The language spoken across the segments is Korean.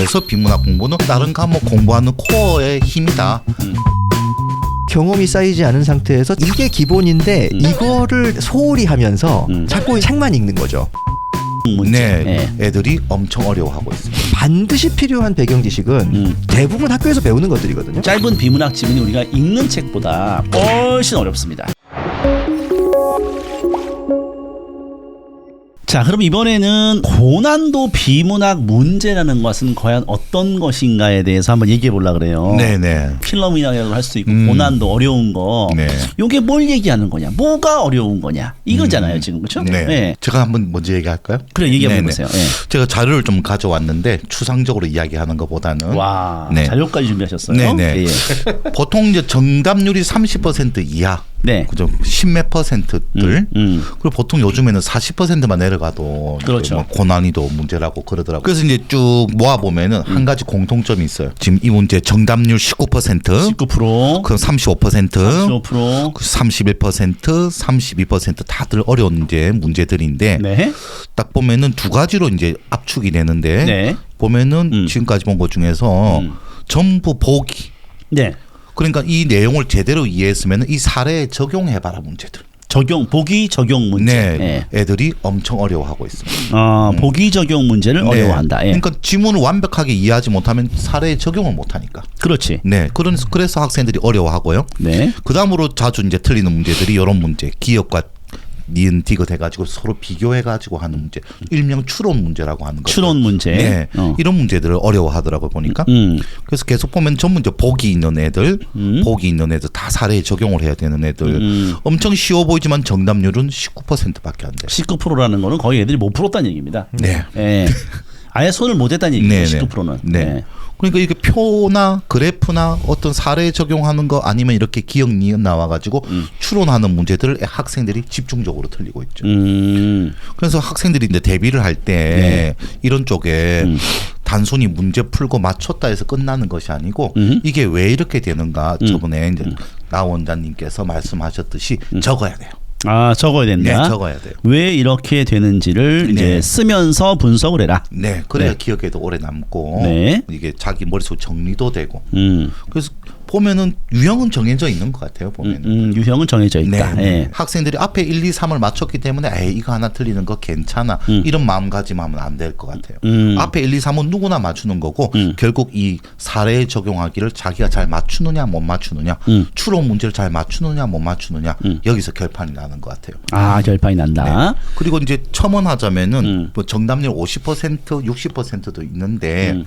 그래서 비문학 공부는 다른 과목 공부하는 코어의 힘이다. 경험이 쌓이지 않은 상태에서 이게 기본인데 이거를 소홀히 하면서 자꾸 책만 읽는 거죠. 네, 애들이 엄청 어려워하고 있습니다. 반드시 필요한 배경 지식은 대부분 학교에서 배우는 것들이거든요. 짧은 비문학 지문이 우리가 읽는 책보다 훨씬 어렵습니다. 자, 그럼 이번에는 고난도 비문학 문제라는 것은 과연 어떤 것인가에 대해서 한번 얘기해 보려고 그래요. 네네. 필러 문학이라고 할 수도 있고 고난도 어려운 거. 네. 이게 뭘 얘기하는 거냐? 뭐가 어려운 거냐? 이거잖아요, 지금. 그렇죠? 네. 제가 한번 먼저 얘기할까요? 그래, 얘기해 네네. 보세요. 네. 제가 자료를 좀 가져왔는데 추상적으로 이야기하는 것보다는 와, 네. 자료까지 준비하셨어요? 네네. 예. 보통 이제 정답률이 30% 이하. 네. 그죠? 10몇 퍼센트들. 그리고 보통 요즘에는 40%만 내려가도 그렇죠. 뭐 고난이도 문제라고 그러더라고요. 그래서 이제 쭉 모아 보면은 한 가지 공통점이 있어요. 지금 이 문제 정답률 19%, 19%, 그럼 35%, 35%, 31%, 32% 다들 어려운 이제 문제들인데 네. 딱 보면은 두 가지로 이제 압축이 되는데 네. 보면은 지금까지 본 것 중에서 전부 보기. 네. 그러니까 이 내용을 제대로 이해했으면 이 사례에 적용해봐라 문제들. 보기 적용 문제. 네, 애들이 엄청 어려워하고 있습니다. 보기 적용 문제를 네. 어려워한다. 예. 그러니까 지문을 완벽하게 이해하지 못하면 사례에 적용을 못하니까. 그렇지. 네, 그래서 학생들이 어려워하고요. 네. 그 다음으로 자주 이제 틀리는 문제들이 이런 문제, 기억과 니은 디귿 해가지고 서로 비교해가지고 하는 문제, 일명 추론 문제라고 하는 거. 추론 문제. 네, 이런 문제들을 어려워하더라고요 보니까. 그래서 계속 보면 전부 이제 복이 있는 애들, 복이 있는 애들 다 사례에 적용을 해야 되는 애들. 엄청 쉬워 보이지만 정답률은 19%밖에 안 돼요. 19%라는 거는 거의 애들이 못 풀었다는 얘기입니다. 네. 예. 아예 손을 못 댔다는 얘기예요. 네네. 19%는. 네. 그러니까 이게 표나 그래프나 어떤 사례에 적용하는 거 아니면 이렇게 기억 니은 나와가지고 추론하는 문제들을 학생들이 집중적으로 틀리고 있죠. 그래서 학생들이 이제 대비를 할 때 이런 쪽에 단순히 문제 풀고 맞췄다 해서 끝나는 것이 아니고 이게 왜 이렇게 되는가 저번에 이제 나 원장님께서 말씀하셨듯이 적어야 돼요. 적어야 된다. 네, 적어야 돼요. 왜 이렇게 되는지를 이제 쓰면서 분석을 해라. 네, 그래야 네. 기억에도 오래 남고 네. 이게 자기 머릿속 정리도 되고. 그래서 보면은 유형은 정해져 있는 것 같아요. 보면은 유형은 정해져 있다. 네. 예. 학생들이 앞에 1, 2, 3을 맞췄기 때문에 에이 이거 하나 틀리는 거 괜찮아 이런 마음가짐 하면 안 될 것 같아요. 앞에 1, 2, 3은 누구나 맞추는 거고 결국 이 사례에 적용하기를 자기가 잘 맞추느냐 못 맞추느냐 추론 문제를 잘 맞추느냐 못 맞추느냐 여기서 결판이 나는 것 같아요. 결판이 난다. 네. 그리고 이제 첨언하자면은 뭐 정답률 50% 60%도 있는데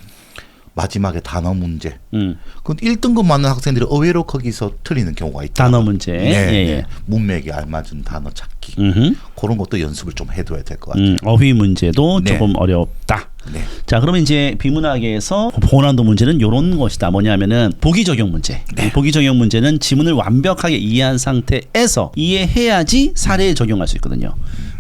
마지막에 단어 문제. 그 1등급 맞는 학생들이 의외로 거기서 틀리는 경우가 있다. 단어 문제. 네, 예, 네. 예. 문맥에 알맞은 단어 찾기. 그런 것도 연습을 좀 해둬야 될 것 같아요. 어휘 문제도 네. 조금 어렵다. 네. 자, 그러면 이제 비문학에서 고난도 문제는 이런 것이다. 뭐냐면은 보기 적용 문제. 보기 적용 문제는 지문을 완벽하게 이해한 상태에서 이해해야지 사례에 적용할 수 있거든요.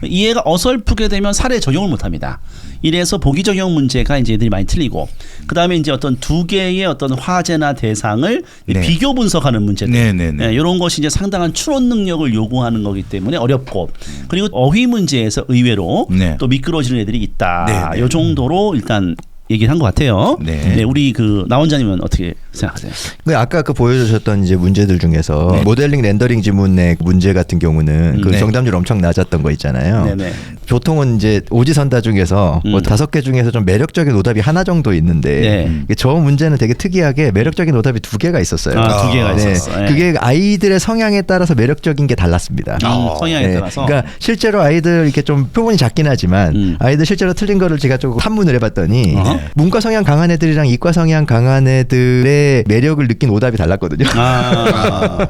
이해가 어설프게 되면 사례에 적용을 못합니다. 이래서 보기 적용 문제가 이제 애들이 많이 틀리고, 그 다음에 이제 어떤 두 개의 어떤 화제나 대상을 네. 비교 분석하는 문제들, 네네네. 이런 것이 이제 상당한 추론 능력을 요구하는 거기 때문에 어렵고, 그리고 어휘 문제에서 의외로 네. 또 미끄러지는 애들이 있다. 네네. 이 정도로 일단 얘기를 한 것 같아요. 네. 우리 나 원장님은 어떻게 생각하세요? 아까 그 보여주셨던 이제 문제들 중에서 모델링 렌더링 지문의 문제 같은 경우는 그 네. 정답률 엄청 낮았던 거 있잖아요. 네네. 보통은 이제 오지선다 중에서 뭐 5개 중에서 좀 매력적인 오답이 하나 정도 있는데 저 문제는 되게 특이하게 매력적인 오답이 2개가 있었어요. 2개가 네. 있었어. 예. 그게 아이들의 성향에 따라서 매력적인 게 달랐습니다. 성향에 네. 따라서. 그러니까 실제로 아이들 이렇게 좀 표본이 작긴 하지만 아이들 실제로 틀린 거를 제가 조금 판문을 해봤더니 문과 성향 강한 애들이랑 이과 성향 강한 애들의 매력을 느낀 오답이 달랐거든요. 아,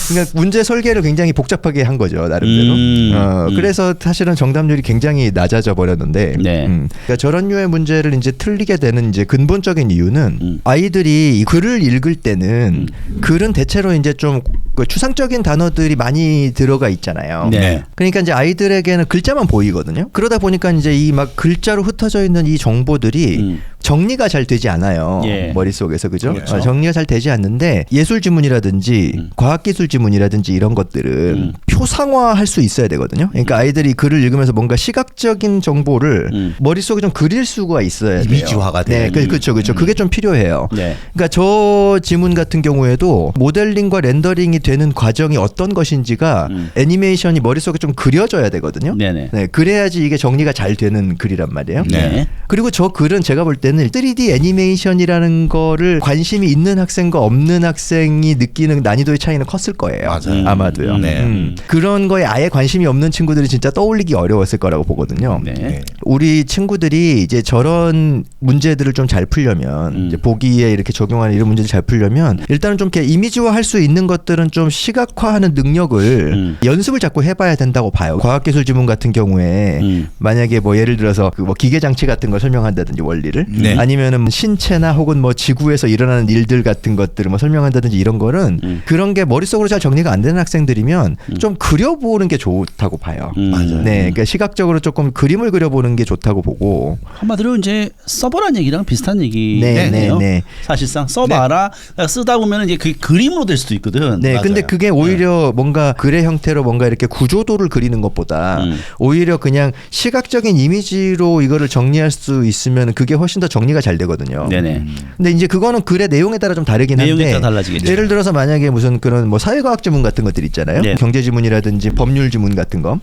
그러니까 문제 설계를 굉장히 복잡하게 한 거죠, 나름대로. 그래서 사실은 정답률이 굉장히 낮아져 버렸는데, 네. 그러니까 저런 류의 문제를 이제 틀리게 되는 이제 근본적인 이유는 아이들이 이 글을 읽을 때는 글은 대체로 이제 좀 그 추상적인 단어들이 많이 들어가 있잖아요. 네. 그러니까 이제 아이들에게는 글자만 보이거든요. 그러다 보니까 이제 이 막 글자로 흩어져 있는 이 정보들이 정리가 잘 되지 않아요. 예. 머릿속에서 그죠? 그렇죠. 정리가 잘 되지 않는데 예술 지문이라든지 과학기술 지문이라든지 이런 것들은 표상화할 수 있어야 되거든요. 그러니까 아이들이 글을 읽으면서 뭔가 시각적인 정보를 머릿속에 좀 그릴 수가 있어야 돼요. 이미지화가 네, 되는. 그렇죠. 그게 좀 필요해요. 네. 그러니까 저 지문 같은 경우에도 모델링과 렌더링이 되는 과정이 어떤 것인지가 애니메이션이 머릿속에 좀 그려져야 되거든요. 네네. 네, 그래야지 이게 정리가 잘 되는 글이란 말이에요. 네. 그리고 저 글은 제가 볼 때는 3D 애니메이션이라는 거를 관심이 있는 학생과 없는 학생이 느끼는 난이도의 차이는 컸을 거예요. 맞아요. 아마도요. 네. 그런 거에 아예 관심이 없는 친구들이 진짜 떠올리기 어려웠을 거라고 보거든요. 네. 네. 우리 친구들이 이제 저런 문제들을 좀 잘 풀려면 이제 보기에 이렇게 적용하는 이런 문제를 잘 풀려면 일단은 좀 이렇게 이미지화 할 수 있는 것들은 좀 시각화하는 능력을 연습을 자꾸 해봐야 된다고 봐요. 과학기술 지문 같은 경우에 만약에 뭐 예를 들어서 그 뭐 기계 장치 같은 걸 설명한다든지 원리를 네. 아니면은 신체나 혹은 뭐 지구에서 일어나는 일들 같은 것들을 뭐 설명한다든지 이런 거는 그런 게 머릿속으로 잘 정리가 안 되는 학생들이면 좀 그려보는 게 좋다고 봐요. 맞아요. 네, 그러니까 시각적으로 조금 그림을 그려보는 게 좋다고 보고. 한마디로 이제 써보란 얘기랑 비슷한 네, 얘기네요. 네. 사실상 써봐라. 쓰다 보면 이제 그게 그림으로 될 수도 있거든. 네, 맞아요. 근데 그게 오히려 뭔가 글의 형태로 뭔가 이렇게 구조도를 그리는 것보다 오히려 그냥 시각적인 이미지로 이거를 정리할 수 있으면 그게 훨씬 더 정리가 잘 되거든요. 네네. 근데 이제 그거는 글의 내용에 따라 좀 다르긴 한데 내용에 따라 달라지겠죠. 예를 들어서 만약에 무슨 그런 뭐 사회과학 지문 같은 것들 있잖아요. 네. 경제 지문이라든지 법률 지문 같은 거.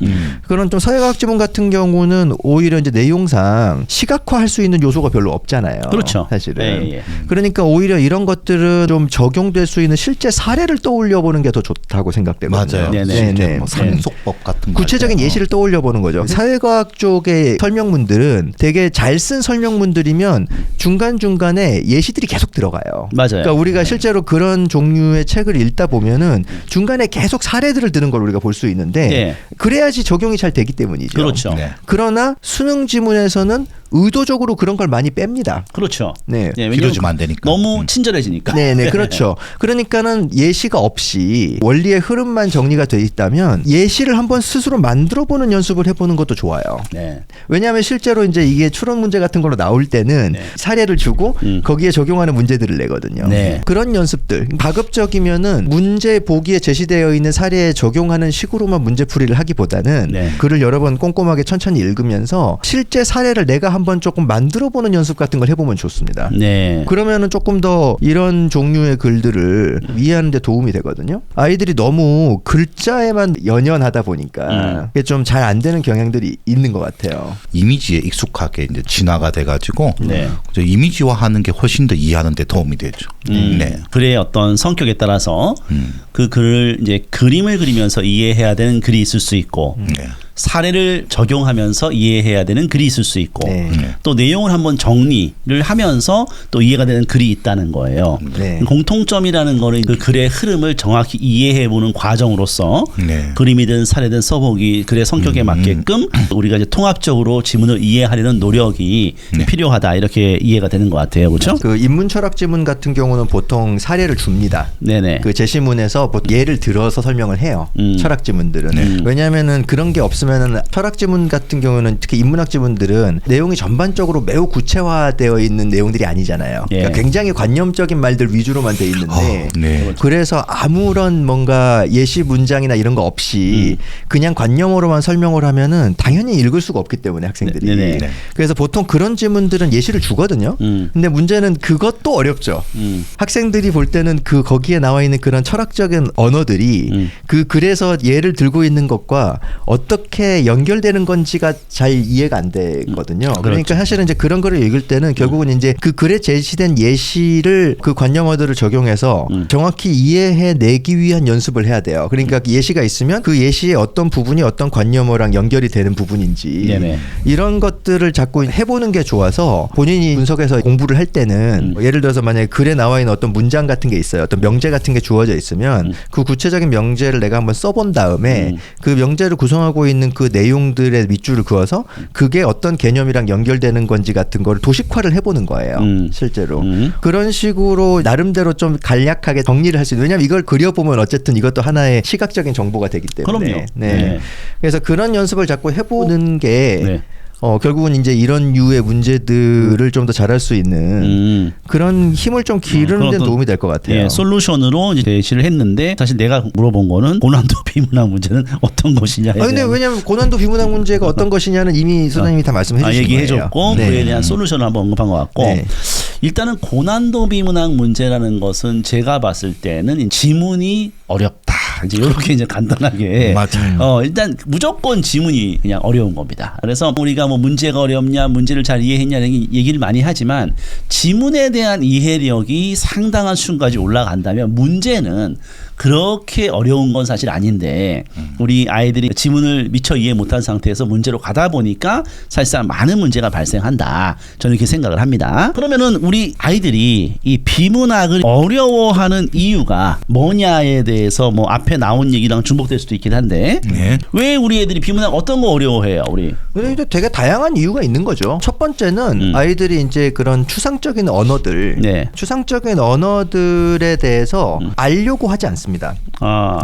그런 좀 사회과학 지문 같은 경우는 오히려 이제 내용상 시각화할 수 있는 요소가 별로 없잖아요. 그렇죠. 사실은. 예, 예. 그러니까 오히려 이런 것들은 좀 적용될 수 있는 실제 사례를 떠올려 보는 게 더 좋다고 생각되거든요. 맞아요. 네네. 실제 네. 뭐 상속법 같은 거 구체적인 할 때. 예시를 떠올려 보는 거죠. 사회과학 쪽의 설명문들은 되게 잘 쓴 설명문들이면 중간중간에 예시들이 계속 들어가요. 맞아요. 그러니까 우리가 실제로 그런 종류의 책을 읽다 보면은 중간에 계속 사례들을 드는 걸 우리가 볼 수 있는데 예. 그래야지 적용이 잘 되기 때문이죠. 그렇죠. 네. 그러나 수능 지문에서는 의도적으로 그런 걸 많이 뺍니다. 그렇죠. 네. 왜냐면 길어지면 안 되니까. 너무 친절해지니까. 네네 그렇죠. 그러니까는 예시가 없이 원리의 흐름만 정리가 돼 있다면 예시를 한번 스스로 만들어보는 연습을 해보는 것도 좋아요. 네. 왜냐하면 실제로 이제 이게 추론 문제 같은 걸로 나올 때는 네. 사례를 주고 거기에 적용하는 문제들을 내거든요. 네. 그런 연습들 가급적이면은 문제 보기에 제시되어 있는 사례에 적용하는 식으로만 문제풀이를 하기보다는 네. 글을 여러 번 꼼꼼하게 천천히 읽으면서 실제 사례를 내가 한번 조금 만들어보는 연습 같은 걸 해보면 좋습니다. 네. 그러면은 조금 더 이런 종류의 글들을 이해하는 데 도움이 되거든요. 아이들이 너무 글자에만 연연하다 보니까 이게 좀 잘 안 되는 경향들이 있는 것 같아요. 이미지에 익숙하게 이제 진화가 돼가지고 네. 이제 이미지화하는 게 훨씬 더 이해하는 데 도움이 되죠. 네. 글의 어떤 성격에 따라서 그 글을 이제 그림을 그리면서 이해해야 되는 글이 있을 수 있고 네. 사례를 적용하면서 이해해야 되는 글이 있을 수 있고 네. 또 내용을 한번 정리를 하면서 또 이해가 되는 글이 있다는 거예요. 네. 공통점이라는 거는 그 글의 흐름을 정확히 이해해보는 과정으로서 네. 그림이든 사례든 써보기 글의 성격에 맞게끔 우리가 이제 통합적으로 지문을 이해하려는 노력이 필요하다 이렇게 이해가 되는 것 같아요. 그렇죠? 그 인문철학 지문 같은 경우는 보통 사례를 줍니다. 네네. 그 제시문에서 보통 예를 들어서 설명을 해요. 철학 지문들은. 왜냐하면은 그런 게 없으면은 철학 지문 같은 경우는 특히 인문학 지문들은 내용이 전반적으로 매우 구체화되어 있는 내용들이 아니잖아요. 예. 그러니까 굉장히 관념적인 말들 위주로만 돼 있는데 네. 그래서 아무런 뭔가 예시 문장이나 이런 거 없이 그냥 관념으로만 설명을 하면은 당연히 읽을 수가 없기 때문에 학생들이. 네네. 네. 그래서 보통 그런 지문들은 예시를 주거든요. 근데 문제는 그것도 어렵죠. 학생들이 볼 때는 그 거기에 나와 있는 그런 철학적인 언어들이 그 글에서 예를 들고 있는 것과 어떻게 연결되는 건지가 잘 이해가 안 되거든요. 그러니까 사실은 이제 그런 거를 읽을 때는 결국은 이제 그 글에 제시된 예시를 그 관념어들을 적용해서 정확히 이해해내기 위한 연습을 해야 돼요. 그러니까 예시가 있으면 그 예시의 어떤 부분이 어떤 관념어랑 연결이 되는 부분인지 네네. 이런 것들을 자꾸 해보는 게 좋아서 본인이 분석해서 공부를 할 때는 뭐 예를 들어서 만약에 글에 나와 있는 어떤 문장 같은 게 있어요. 어떤 명제 같은 게 주어져 있으면 그 구체적인 명제를 내가 한번 써본 다음에 그 명제를 구성하고 있는 그 내용들의 밑줄을 그어서 그게 어떤 개념이랑 연결되는 건지 같은 거를 도식화를 해보는 거예요. 실제로. 그런 식으로 나름대로 좀 간략하게 정리를 할 수 있는. 왜냐하면 이걸 그려보면 어쨌든 이것도 하나의 시각적인 정보가 되기 때문에. 그럼요. 네. 네. 그래서 그런 연습을 자꾸 해보는 게 네. 결국은 이제 이런 유의 문제들을 좀 더 잘할 수 있는 그런 힘을 좀 기르는 데 도움이 될 것 같아요. 예, 솔루션으로 이제 제시를 했는데 사실 내가 물어본 거는 고난도 비문학 문제는 어떤 것이냐. 근데 왜냐하면 고난도 비문학 문제가 어떤 것이냐는 이미 소장님이 다 말씀해 주신 거예요. 얘기해줬고 네. 그에 대한 솔루션을 한번 언급한 것 같고 네. 일단은 고난도 비문학 문제라는 것은 제가 봤을 때는 지문이 어렵다. 이제 이렇게 이제 간단하게 맞아요. 일단 무조건 지문이 그냥 어려운 겁니다. 그래서 우리가 뭐 문제가 어렵냐, 문제를 잘 이해했냐는 얘기를 많이 하지만 지문에 대한 이해력이 상당한 수준까지 올라간다면 문제는 그렇게 어려운 건 사실 아닌데 우리 아이들이 지문을 미처 이해 못한 상태에서 문제로 가다 보니까 사실상 많은 문제가 발생한다. 저는 이렇게 생각을 합니다. 그러면은 우리 아이들이 이 비문학을 어려워하는 이유가 뭐냐에 대해서 뭐 앞에 나온 얘기랑 중복될 수도 있긴 한데 네. 왜 우리 애들이 비문학 어떤 거 어려워해요? 우리 근데 되게 다양한 이유가 있는 거죠. 첫 번째는 아이들이 이제 그런 추상적인 언어들, 네. 추상적인 언어들에 대해서 알려고 하지 않습니다.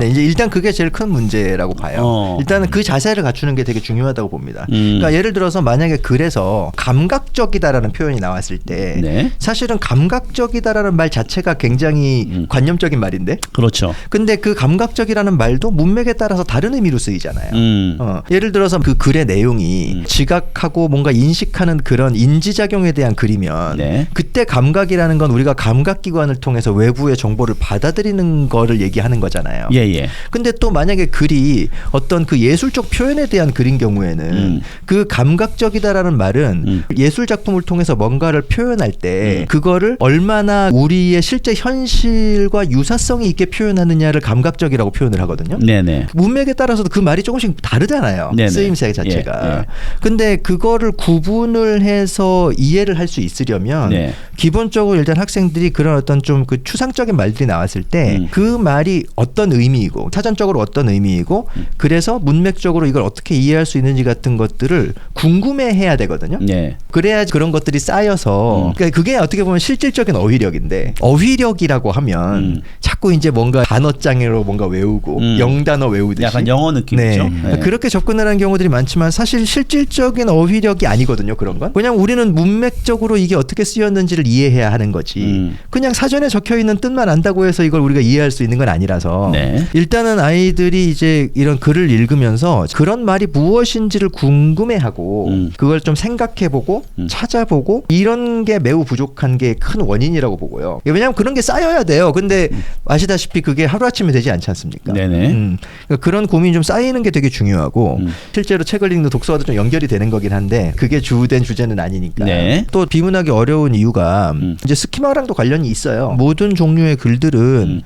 네, 이제 일단 그게 제일 큰 문제라고 봐요. 일단은 그 자세를 갖추는 게 되게 중요하다고 봅니다. 그러니까 예를 들어서 만약에 글에서 감각적이다라는 표현이 나왔을 때 네. 사실은 감각적이다라는 말 자체가 굉장히 관념적인 말인데 그렇죠. 근데 그 감각적이라는 말도 문맥에 따라서 다른 의미로 쓰이잖아요. 예를 들어서 그 글의 내용이 지각하고 뭔가 인식하는 그런 인지작용에 대한 글이면 네. 그때 감각이라는 건 우리가 감각기관을 통해서 외부의 정보를 받아들이는 거를 얘기하는 거잖아요. 예. 근데 또 만약에 글이 어떤 그 예술적 표현에 대한 글인 경우에는 그 감각적이다라는 말은 예술 작품을 통해서 뭔가를 표현할 때 그거를 얼마나 우리의 실제 현실과 유사성이 있게 표현하느냐를 감각적이라고 표현을 하거든요. 네네. 문맥에 따라서도 그 말이 조금씩 다르잖아요. 네네. 쓰임새 자체가. 예. 근데 그거를 구분을 해서 이해를 할 수 있으려면 네. 기본적으로 일단 학생들이 그런 어떤 좀 그 추상적인 말들이 나왔을 때 그 말이 어떤 의미이고 사전적으로 어떤 의미이고 그래서 문맥적으로 이걸 어떻게 이해할 수 있는지 같은 것들을 궁금해해야 되거든요. 네. 그래야 그런 것들이 쌓여서 그러니까 그게 어떻게 보면 실질적인 어휘력인데 어휘력이라고 하면 자꾸 이제 뭔가 단어장애로 뭔가 외우고 영단어 외우듯이 약간 영어 느낌이죠. 네. 그렇게 접근을 하는 경우들이 많지만 사실 실질적인 어휘력이 아니거든요. 그런 건 그냥 우리는 문맥적으로 이게 어떻게 쓰였는지를 이해해야 하는 거지 그냥 사전에 적혀있는 뜻만 안다고 해서 이걸 우리가 이해할 수 있는 건 아니라서 네. 일단은 아이들이 이제 이런 글을 읽으면서 그런 말이 무엇인지를 궁금해하고 그걸 좀 생각해보고 찾아보고 이런 게 매우 부족한 게 큰 원인이라고 보고요. 왜냐하면 그런 게 쌓여야 돼요. 근데 아시다시피 그게 하루아침에 되지 않지 않습니까? 네네. 그러니까 그런 고민이 좀 쌓이는 게 되게 중요하고 실제로 책을 읽는 독서와도 좀 연결이 되는 거긴 한데 그게 주된 주제는 아니니까. 네. 또 비문학이 어려운 이유가 이제 스키마랑도 관련이 있어요. 모든 종류의 글들은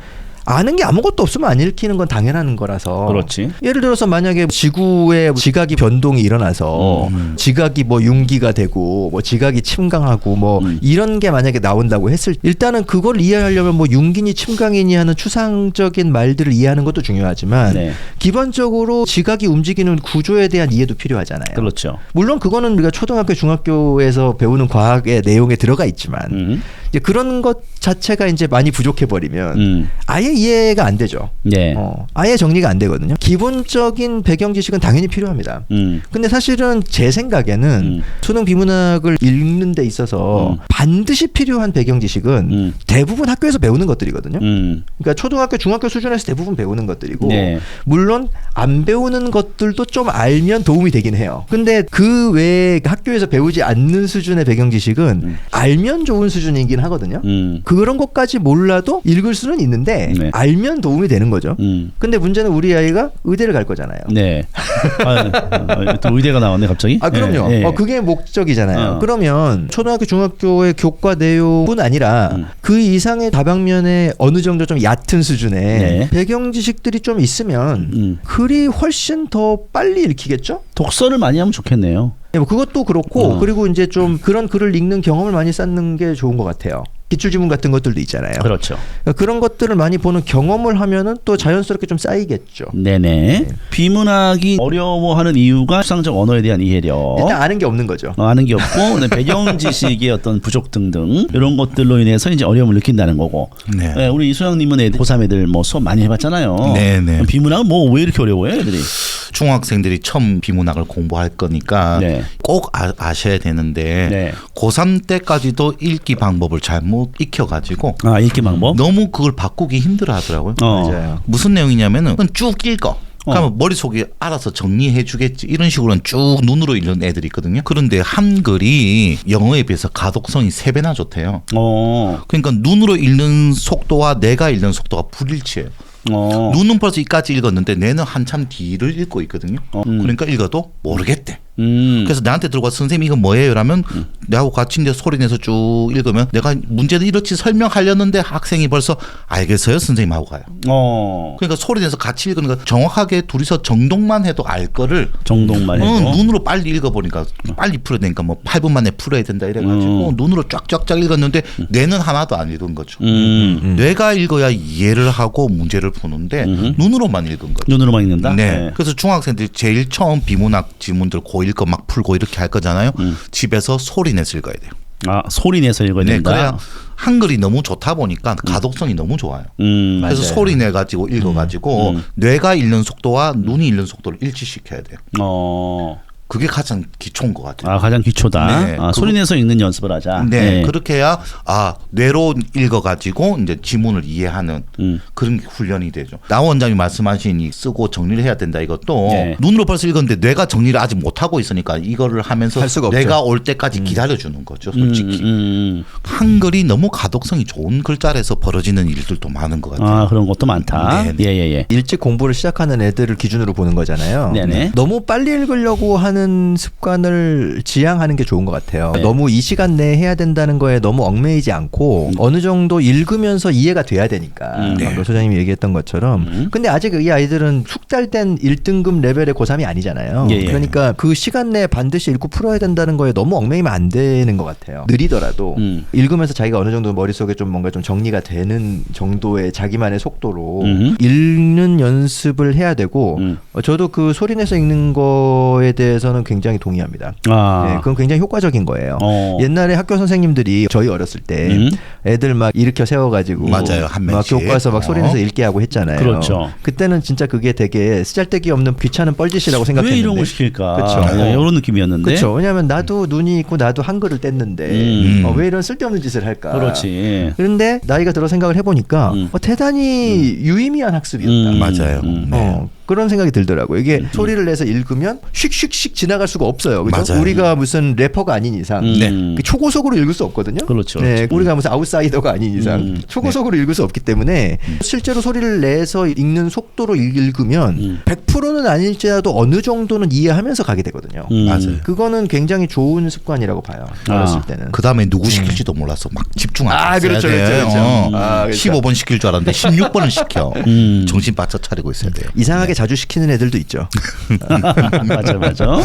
아는 게 아무것도 없으면 안 읽히는 건 당연한 거라서. 그렇지. 예를 들어서 만약에 지구의 지각이 변동이 일어나서 지각이 뭐 융기가 되고 뭐 지각이 침강하고 뭐 이런 게 만약에 나온다고 했을 때 일단은 그걸 이해하려면 뭐 융기니 침강이니 하는 추상적인 말들을 이해하는 것도 중요하지만 네. 기본적으로 지각이 움직이는 구조에 대한 이해도 필요하잖아요. 그렇죠. 물론 그거는 우리가 초등학교, 중학교에서 배우는 과학의 내용에 들어가 있지만 이제 그런 것 자체가 이제 많이 부족해 버리면 아예 이해가 안 되죠. 네. 아예 정리가 안 되거든요. 기본적인 배경 지식은 당연히 필요합니다. 근데 사실은 제 생각에는 수능 비문학을 읽는 데 있어서 반드시 필요한 배경 지식은 대부분 학교에서 배우는 것들이거든요. 그러니까 초등학교, 중학교 수준에서 대부분 배우는 것들이고 네. 물론 안 배우는 것들도 좀 알면 도움이 되긴 해요. 근데 그 외에 학교에서 배우지 않는 수준의 배경 지식은 알면 좋은 수준이긴 하거든요. 그런 것까지 몰라도 읽을 수는 있는데 네. 알면 도움이 되는 거죠. 근데 문제는 우리 아이가 의대를 갈 거잖아요. 네. 또 의대가 나왔네 갑자기. 아 그럼요. 네. 그게 목적이잖아요. 그러면 초등학교, 중학교의 교과 내용뿐 아니라 그 이상의 다방면에 어느 정도 좀 얕은 수준의 네. 배경 지식들이 좀 있으면 글이 훨씬 더 빨리 읽히겠죠? 독서를 많이 하면 좋겠네요. 네, 뭐 그것도 그렇고 그리고 이제 좀 그런 글을 읽는 경험을 많이 쌓는 게 좋은 것 같아요. 기출지문 같은 것들도 있잖아요. 그렇죠. 그러니까 그런 것들을 많이 보는 경험을 하면은 또 자연스럽게 좀 쌓이겠죠. 네네. 비문학이 어려워하는 이유가 추상적 언어에 대한 이해력. 일단 아는 게 없는 거죠. 아는 게 없고 배경 지식의 어떤 부족 등등 이런 것들로 인해서 이제 어려움을 느낀다는 거고. 네. 네, 우리 이소영님은 고3 애들 뭐 수업 많이 해봤잖아요. 네네. 비문학은 뭐 왜 이렇게 어려워요, 애들이? 중학생들이 처음 비문학을 공부할 거니까 네. 꼭 아셔야 되는데 네. 고3 때까지도 읽기 방법을 잘못 익혀가지고 읽기 방법? 너무 그걸 바꾸기 힘들어 하더라고요. 맞아요. 무슨 내용이냐면은 그냥 쭉 읽어. 그러면 머릿속에 알아서 정리해 주겠지. 이런 식으로는 쭉 눈으로 읽는 애들이 있거든요. 그런데 한글이 영어에 비해서 가독성이 3배나 좋대요. 그러니까 눈으로 읽는 속도와 내가 읽는 속도가 불일치해요. 눈은 벌써 이까지 읽었는데 뇌는 한참 뒤를 읽고 있거든요. 그러니까 읽어도 모르겠대. 그래서 나한테 들어가 선생님 이거 뭐예요? 라면 내하고 같이 이제 소리내서 쭉 읽으면 내가 문제는 이렇지 설명하려는데 학생이 벌써 알겠어요? 선생님 하고 가요. 그러니까 소리내서 같이 읽으니까 정확하게 둘이서 정독만 해도 알 거를 정독만 해도 눈으로 빨리 읽어보니까 빨리 풀어야 되니까 뭐 8분 만에 풀어야 된다 이래가지고 눈으로 쫙쫙쫙 읽었는데 뇌는 하나도 안 읽은 거죠. 뇌가 읽어야 이해를 하고 문제를 푸는데 눈으로만 읽은 거죠. 눈으로만 읽는다? 네. 그래서 중학생들이 제일 처음 비문학 지문들 고1 거 막 풀고 이렇게 할 거잖아요. 집에서 소리 내서 읽어야 돼요. 소리 내서 읽어야 된다. 그래야 한글이 너무 좋다 보니까 가독성이 너무 좋아요. 그래서 맞아요. 소리 내가지고 읽어가지고 뇌가 읽는 속도와 눈이 읽는 속도를 일치시켜야 돼요. 그게 가장 기초인 것 같아요. 가장 기초다. 네, 소리 내서 읽는 연습을 하자. 네, 그렇게 해야 뇌로 읽어가지고 이제 지문을 이해하는 그런 훈련이 되죠. 나 원장이 말씀하신 이 쓰고 정리를 해야 된다 이것도 눈으로 벌써 읽었는데 뇌가 정리를 아직 못 하고 있으니까 이거를 하면서 할 수가 없죠. 뇌가 올 때까지 기다려주는 거죠. 솔직히 한글이 너무 가독성이 좋은 글자라서 벌어지는 일들도 많은 것 같아요. 그런 것도 많다. 네, 네. 예. 일찍 공부를 시작하는 애들을 기준으로 보는 거잖아요. 네네. 너무 빨리 읽으려고 하는 습관을 지향하는 게 좋은 것 같아요. 네. 너무 이 시간 내에 해야 된다는 거에 너무 얽매이지 않고 어느 정도 읽으면서 이해가 돼야 되니까 방금 소장님이 얘기했던 것처럼 근데 아직 이 아이들은 숙달된 1등급 레벨의 고3이 아니잖아요. 예. 그러니까 그 시간 내에 반드시 읽고 풀어야 된다는 거에 너무 얽매이면 안 되는 것 같아요. 느리더라도 읽으면서 자기가 어느 정도 머릿속에 좀 뭔가 좀 정리가 되는 정도의 자기만의 속도로 읽는 연습을 해야 되고 저도 그 소리내서 읽는 거에 대해서는 굉장히 동의합니다. 네, 그건 굉장히 효과적인 거예요. 옛날에 학교 선생님들이 저희 어렸을 때 애들 막 일으켜 세워가지고 맞아요. 한 막 명씩. 교과서 막 소리내서 읽게 하고 했잖아요. 그렇죠. 그때는 진짜 그게 되게 쓰잘데기 없는 귀찮은 뻘짓이라고 생각했는데 왜 이런 걸 시킬까? 그쵸. 이런 느낌이었는데. 그렇죠. 왜냐하면 나도 눈이 있고 나도 한글을 뗐는데 왜 이런 쓸데없는 짓을 할까? 그렇지. 그런데 나이가 들어 생각을 해보니까 대단히 유의미한 학습이었다. 맞아요. 네. 그런 생각이 들더라고요. 이게 소리를 내서 읽으면 슉슉슉 지나갈 수가 없어요. 그죠? 맞아요. 우리가 무슨 래퍼가 아닌 이상 초고속으로 읽을 수 없거든요. 그렇죠. 네, 우리가 무슨 아웃사이더가 아닌 이상 초고속으로 읽을 수 없기 때문에 실제로 소리를 내서 읽는 속도로 읽으면 100%는 아닐지라도 어느 정도는 이해하면서 가게 되거든요. 맞아요. 그거는 굉장히 좋은 습관이라고 봐요. 어렸을 때는. 그 다음에 누구 시킬지도 몰라서 막 집중하고 그렇죠, 있어야 돼요. 그렇죠. 그렇죠. 15번 시킬 줄 알았는데 16번을 시켜. 정신 바짝 차리고 있어야 돼요. 이상하게 자주 시키는 애들도 있죠. 맞아.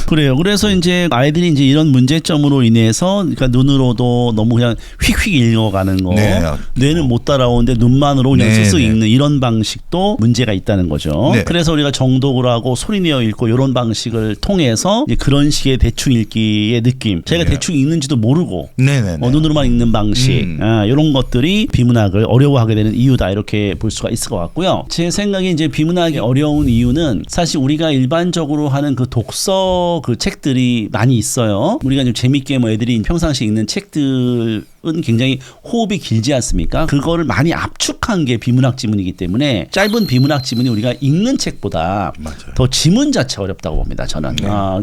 그래요. 그래서 이제 아이들이 이제 이런 문제점으로 인해서 그러니까 눈으로도 너무 그냥 휙휙 읽어가는 거, 네. 뇌는 못 따라오는데 눈만으로 그냥 네, 쓱쓱 네. 읽는 이런 방식도 문제가 있다는 거죠. 네. 그래서 우리가 정독을 하고 소리내어 읽고 이런 방식을 통해서 이제 그런 식의 대충 읽기의 느낌, 제가 대충 읽는지도 모르고 네네네. 눈으로만 읽는 방식, 이런 것들이 비문학을 어려워하게 되는 이유다 이렇게 볼 수가 있을 것 같고요. 제 생각에 이제 비문학이 어려운 이유는 사실 우리가 일반적으로 하는 그 독서 그 책들이 많이 있어요. 우리가 좀 재밌게 뭐 애들이 평상시에 읽는 책들은 굉장히 호흡이 길지 않습니까? 그거를 많이 압축한 게 비문학 지문이기 때문에 짧은 비문학 지문이 우리가 읽는 책보다 맞아요. 더 지문 자체가 어렵다고 봅니다. 저는.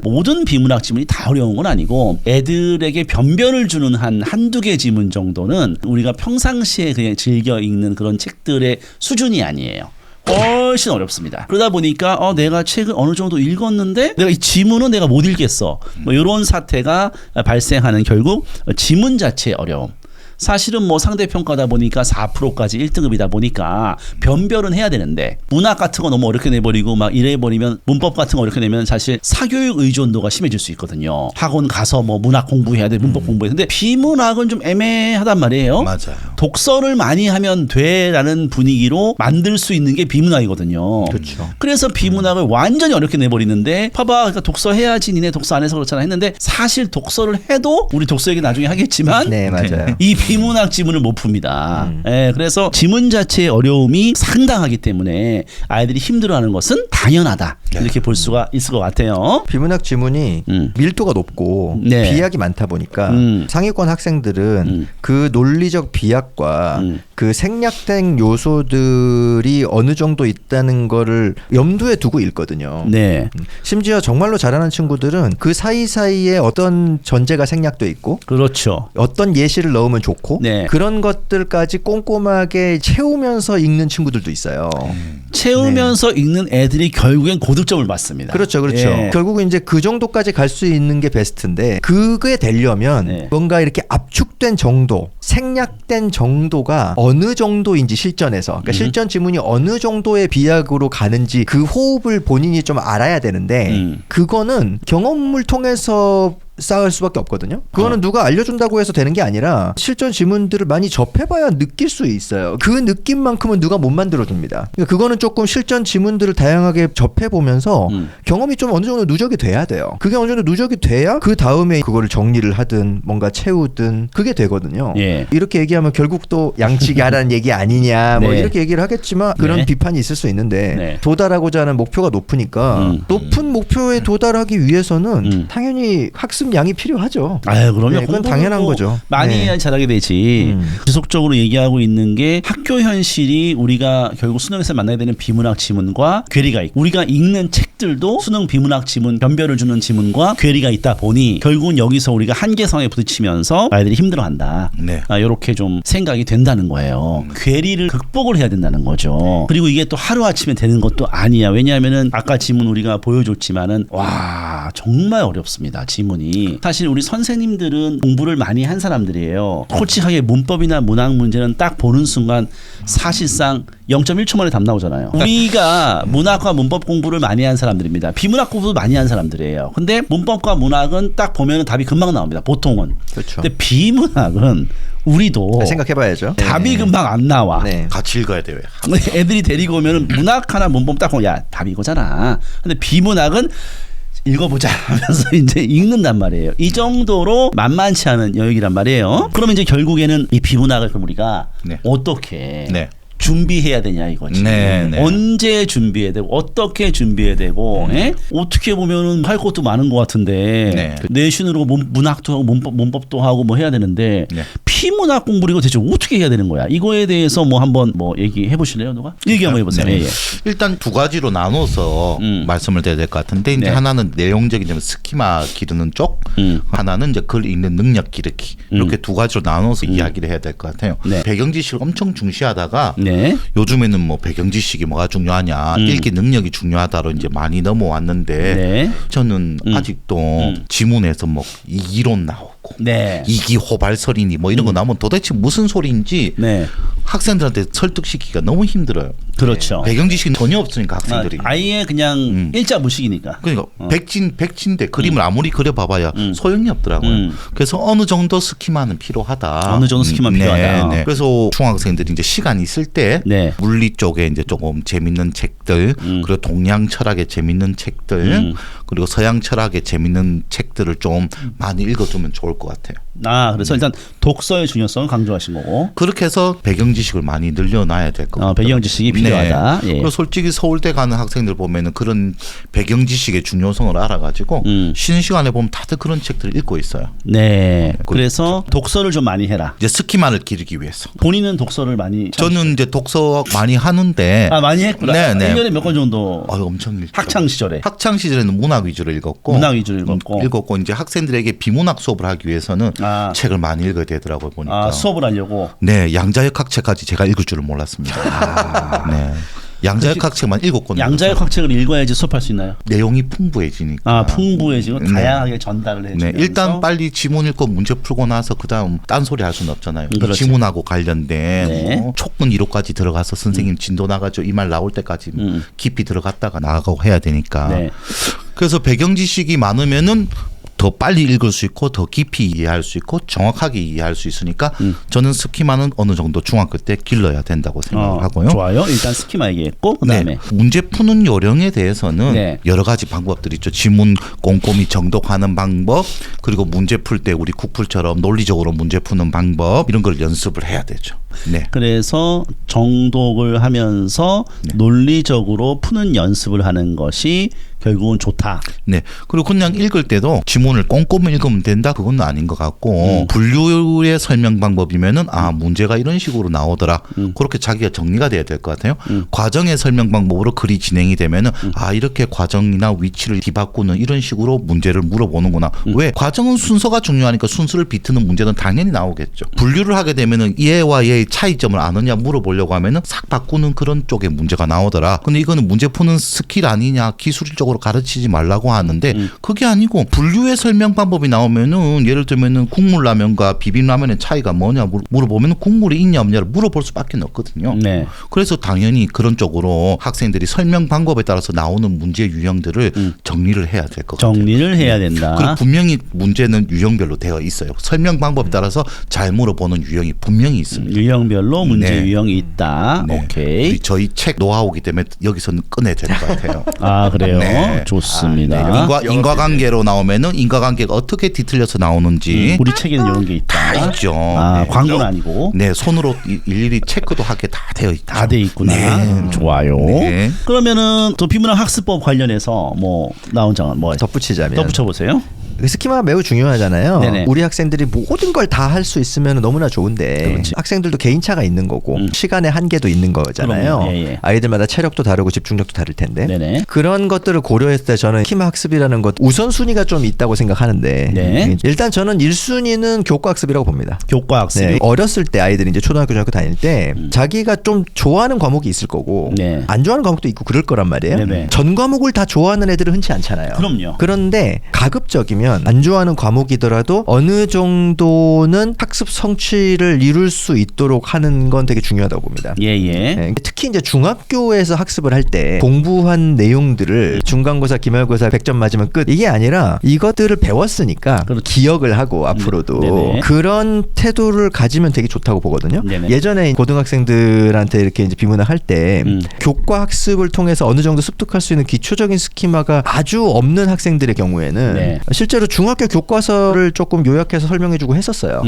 모든 비문학 지문이 다 어려운 건 아니고 애들에게 변변을 주는 한두 개 지문 정도는 우리가 평상시에 그냥 즐겨 읽는 그런 책들의 수준이 아니에요. 훨씬 어렵습니다. 그러다 보니까 내가 책을 어느 정도 읽었는데 내가 이 지문은 내가 못 읽겠어. 뭐 이런 사태가 발생하는 결국 지문 자체의 어려움. 사실은 뭐 상대평가다 보니까 4%까지 1등급이다 보니까 변별은 해야 되는데 문학 같은 거 너무 어렵게 내버리고 막 이래버리면 문법 같은 거 어렵게 내면 사실 사교육 의존도가 심해질 수 있거든요. 학원 가서 뭐 문학 공부해야 돼, 문법 공부해야 돼. 근데 비문학은 좀 애매하단 말이에요. 맞아요. 독서를 많이 하면 돼라는 분위기로 만들 수 있는 게 비문학이거든요. 그렇죠. 그래서 비문학을 완전히 어렵게 내버리는데 봐봐, 그러니까 독서 해야지 니네 독서 안 해서 그렇잖아 했는데 사실 독서를 해도 우리 독서 얘기 나중에 하겠지만 네, 맞아요. 이 비문학 지문을 못 풉니다. 예, 그래서 지문 자체의 어려움이 상당하기 때문에 아이들이 힘들어하는 것은 당연하다 이렇게 볼 수가 있을 것 같아요. 비문학 지문이 밀도가 높고 네. 비약이 많다 보니까 상위권 학생들은 그 논리적 비약과 그 생략된 요소들이 어느 정도 있다는 거를 염두에 두고 읽거든요. 네. 심지어 정말로 잘하는 친구들은 그 사이사이에 어떤 전제가 생략돼 있고 그렇죠. 어떤 예시를 넣으면 좋고 네. 그런 것들까지 꼼꼼하게 채우면서 읽는 친구들도 있어요. 채우면서 읽는 애들이 결국엔 고득점을 받습니다. 그렇죠, 그렇죠. 예. 결국은 이제 그 정도까지 갈 수 있는 게 베스트인데 그게 되려면 네. 뭔가 이렇게 압축된 정도, 생략된 정도가 어느 정도인지 실전에서, 그러니까 실전 지문이 어느 정도의 비약으로 가는지 그 호흡을 본인이 좀 알아야 되는데 그거는 경험을 통해서 쌓을 수밖에 없거든요. 그거는 누가 알려준다고 해서 되는 게 아니라 실전 지문들을 많이 접해봐야 느낄 수 있어요. 그 느낌만큼은 누가 못 만들어줍니다. 그러니까 그거는 조금 실전 지문들을 다양하게 접해보면서 경험이 좀 어느 정도 누적이 돼야 돼요. 그게 어느 정도 누적이 돼야 그 다음에 그거를 정리를 하든 뭔가 채우든 그게 되거든요. 예. 이렇게 얘기하면 결국 또 양치기 하라는 얘기 아니냐 뭐 네. 이렇게 얘기를 하겠지만 그런 네. 비판이 있을 수 있는데 네. 도달하고자 하는 목표가 높으니까 높은 목표에 도달하기 위해서는 당연히 학습 양이 필요하죠. 아유, 그럼요. 네, 그건 당연한 거죠. 많이 네. 해야 잘하게 되지. 지속적으로 얘기하고 있는 게 학교 현실이 우리가 결국 수능에서 만나야 되는 비문학 지문과 괴리가 있고 우리가 읽는 책들도 수능 비문학 지문 변별을 주는 지문과 괴리가 있다 보니 결국은 여기서 우리가 한계성에 부딪히면서 아이들이 힘들어한다. 네. 이렇게 좀 생각이 된다는 거예요. 괴리를 극복을 해야 된다는 거죠. 그리고 이게 또 하루아침에 되는 것도 아니야. 왜냐하면은 아까 지문 우리가 보여줬지만은 와 정말 어렵습니다. 지문이. 사실 우리 선생님들은 공부를 많이 한 사람들이에요. 솔직하게 문법이나 문학 문제는 딱 보는 순간 사실상 0.1초 만에 답 나오잖아요. 우리가 문학과 문법 공부를 많이 한 사람들입니다. 비문학 공부도 많이 한 사람들이에요. 근데 문법과 문학은 딱 보면 답이 금방 나옵니다. 보통은. 그렇죠. 근데 비문학은 우리도 생각해봐야죠. 답이 금방 안 나와. 네. 같이 읽어야 돼요. 애들이 데리고 오면은 문학 하나 문법 딱 보면 야 답이 이거잖아. 근데 비문학은 읽어보자 하면서 이제 읽는단 말이에요. 이 정도로 만만치 않은 영역이란 말이에요. 그러면 이제 결국에는 이 비문학을 그럼 우리가 네. 어떻게 네. 준비해야 되냐 이거지. 네, 네. 언제 준비해야 되고 어떻게 준비해야 되고 예? 어떻게 보면은 할 것도 많은 것 같은데 네. 내신으로 문학도 하고 문법도 하고 뭐 해야 되는데 네. 피문학 공부를 이거 대체 어떻게 해야 되는 거야? 이거에 대해서 뭐 한번 뭐 얘기해 보실래요, 누가? 얘기 한번 해보세요. 네. 예, 예. 일단 두 가지로 나눠서 말씀을 드려야 될 것 같은데 이제 네. 하나는 내용적인 점 스키마 기르는 쪽, 하나는 이제 글 읽는 능력 기르기 이렇게 두 가지로 나눠서 이야기를 해야 될 것 같아요. 네. 배경 지식을 엄청 중시하다가 네. 요즘에는 뭐 배경 지식이 뭐가 중요하냐, 읽기 능력이 중요하다로 이제 많이 넘어왔는데 네. 저는 아직도 지문에서 뭐 이론 나오고 네. 이기호발설이니 뭐 이런 거 나오면 도대체 무슨 소리인지 네. 학생들한테 설득시키기가 너무 힘들어요. 그렇죠. 배경 지식이 전혀 없으니까 학생들이. 아예 그냥 일자 무식이니까. 그러니까 백진데 그림을 아무리 그려봐봐야 소용이 없더라고요. 그래서 어느 정도 스키마는 필요하다. 어느 정도 스키마는 필요하다. 네. 그래서 중학생들이 이제 시간 있을 때 네. 물리 쪽에 이제 조금 재밌는 책들, 그리고 동양 철학에 재밌는 책들, 그리고 서양 철학에 재밌는 책들을 좀 많이 읽어주면 좋을 것 같아요. 그래서 일단 독서의 중요성을 강조하신 거고. 그렇게 해서 배경 지식을 많이 늘려놔야 될 것 같아요. 배경 지식이 필요하다. 예. 그리고 솔직히 서울대 가는 학생들 보면은 그런 배경 지식의 중요성을 알아가지고 쉬는 시간에 보면 다들 그런 책들을 읽고 있어요. 네. 그래서 독서를 좀 많이 해라. 이제 스키마를 기르기 위해서. 본인은 독서를 많이 저는 이제 독서 많이 하는데. 많이 했구나. 네. 1년에 몇 권 정도? 엄청 읽죠. 학창 시절에. 학창 시절에는 문학 위주로 읽었고. 문학 위주로 읽었고. 이제 학생들에게 비문학 수업을 하기 위해서는 책을 많이 읽어야 되더라고요, 보니까. 수업을 하려고. 네, 양자역학책까지 제가 읽을 줄은 몰랐습니다. 네. 양자역학책만 7권. 양자역학책을 읽어야지 수업할 수 있나요? 내용이 풍부해지니까. 풍부해지고 다양하게 전달을 해주면서. 네, 일단 빨리 지문 읽고 문제 풀고 나서 그다음 딴소리 할 수는 없잖아요. 그렇죠. 지문하고 관련된 네. 뭐 촉분 1호까지 들어가서 선생님 진도 나가죠. 이 말 나올 때까지 깊이 들어갔다가 나가고 해야 되니까. 네. 그래서 배경 지식이 많으면은 더 빨리 읽을 수 있고 더 깊이 이해할 수 있고 정확하게 이해할 수 있으니까 저는 스키마는 어느 정도 중학교 때 길러야 된다고 생각을 하고요. 좋아요. 일단 스키마 얘기했고 그다음에 네. 문제 푸는 요령에 대해서는 네. 여러 가지 방법들이 있죠. 지문 꼼꼼히 정독하는 방법, 그리고 문제 풀 때 우리 국풀처럼 논리적으로 문제 푸는 방법, 이런 걸 연습을 해야 되죠. 네. 그래서 정독을 하면서 논리적으로 푸는 연습을 하는 것이 결국은 좋다. 네. 그리고 그냥 읽을 때도 지문을 꼼꼼히 읽으면 된다, 그건 아닌 것 같고 분류의 설명 방법이면은 문제가 이런 식으로 나오더라. 그렇게 자기가 정리가 돼야 될 것 같아요. 과정의 설명 방법으로 글이 진행이 되면은 이렇게 과정이나 위치를 뒤바꾸는 이런 식으로 문제를 물어보는구나. 왜? 과정은 순서가 중요하니까 순서를 비트는 문제는 당연히 나오겠죠. 분류를 하게 되면은 얘와 얘의 차이점을 아느냐 물어보려고 하면은 싹 바꾸는 그런 쪽의 문제가 나오더라. 근데 이거는 문제 푸는 스킬 아니냐, 기술적으로 가르치지 말라고 하는데 그게 아니고 분류의 설명 방법이 나오면은 예를 들면은 국물라면과 비빔라면의 차이가 뭐냐 물어보면 국물이 있냐 없냐를 물어볼 수밖에 없거든요. 네. 그래서 당연히 그런 쪽으로 학생들이 설명 방법에 따라서 나오는 문제 유형들을 정리를 해야 될 것 같아요. 정리를 해야 된다. 그리고 분명히 문제는 유형별로 되어 있어요. 설명 방법에 따라서 잘 물어보는 유형이 분명히 있습니다. 유형별로 문제 네. 유형이 있다. 네. 오케이. 우리 저희 책 노하우기 때문에 여기서는 꺼내야 될 것 같아요. 그래요. 네. 좋습니다. 인과관계로 나오면은 인과관계가 어떻게 뒤틀려서 나오는지 우리 책에는 이런 게 있다. 다 있죠. 네. 광고는 아니고. 네, 손으로 일일이 체크도 하게 다 되어 있죠. 다 돼 있구나. 네. 좋아요. 네. 그러면은 또 비문학 학습법 관련해서 뭐 나온 장은 뭐 덧붙이자면 덧붙여 보세요. 스키마가 매우 중요하잖아요. 네네. 우리 학생들이 모든 걸 다 할 수 있으면 너무나 좋은데 그렇지. 학생들도 개인차가 있는 거고 시간의 한계도 있는 거잖아요. 그럼요. 예, 예. 아이들마다 체력도 다르고 집중력도 다를 텐데 네네. 그런 것들을 고려했을 때 저는 스키마 학습이라는 것 우선순위가 좀 있다고 생각하는데 네. 일단 저는 1순위는 교과 학습이라고 봅니다. 교과 학습. 네, 어렸을 때 아이들이 이제 초등학교, 중학교 다닐 때 자기가 좀 좋아하는 과목이 있을 거고 네. 안 좋아하는 과목도 있고 그럴 거란 말이에요. 네네. 전 과목을 다 좋아하는 애들은 흔치 않잖아요. 그럼요. 그런데 가급적이면 안 좋아하는 과목이더라도 어느 정도는 학습 성취를 이룰 수 있도록 하는 건 되게 중요하다고 봅니다. 예예. 네, 특히 이제 중학교에서 학습을 할 때 공부한 내용들을 중간고사, 기말고사 100점 맞으면 끝 이게 아니라 이것들을 배웠으니까 그렇죠. 기억을 하고 앞으로도 네네. 그런 태도를 가지면 되게 좋다고 보거든요. 네네. 예전에 고등학생들한테 이렇게 이제 비문학 할 때 교과 학습을 통해서 어느 정도 습득할 수 있는 기초적인 스키마가 아주 없는 학생들의 경우에는 네. 실제로 중학교 교과서를 조금 요약해서 설명해주고 했었어요.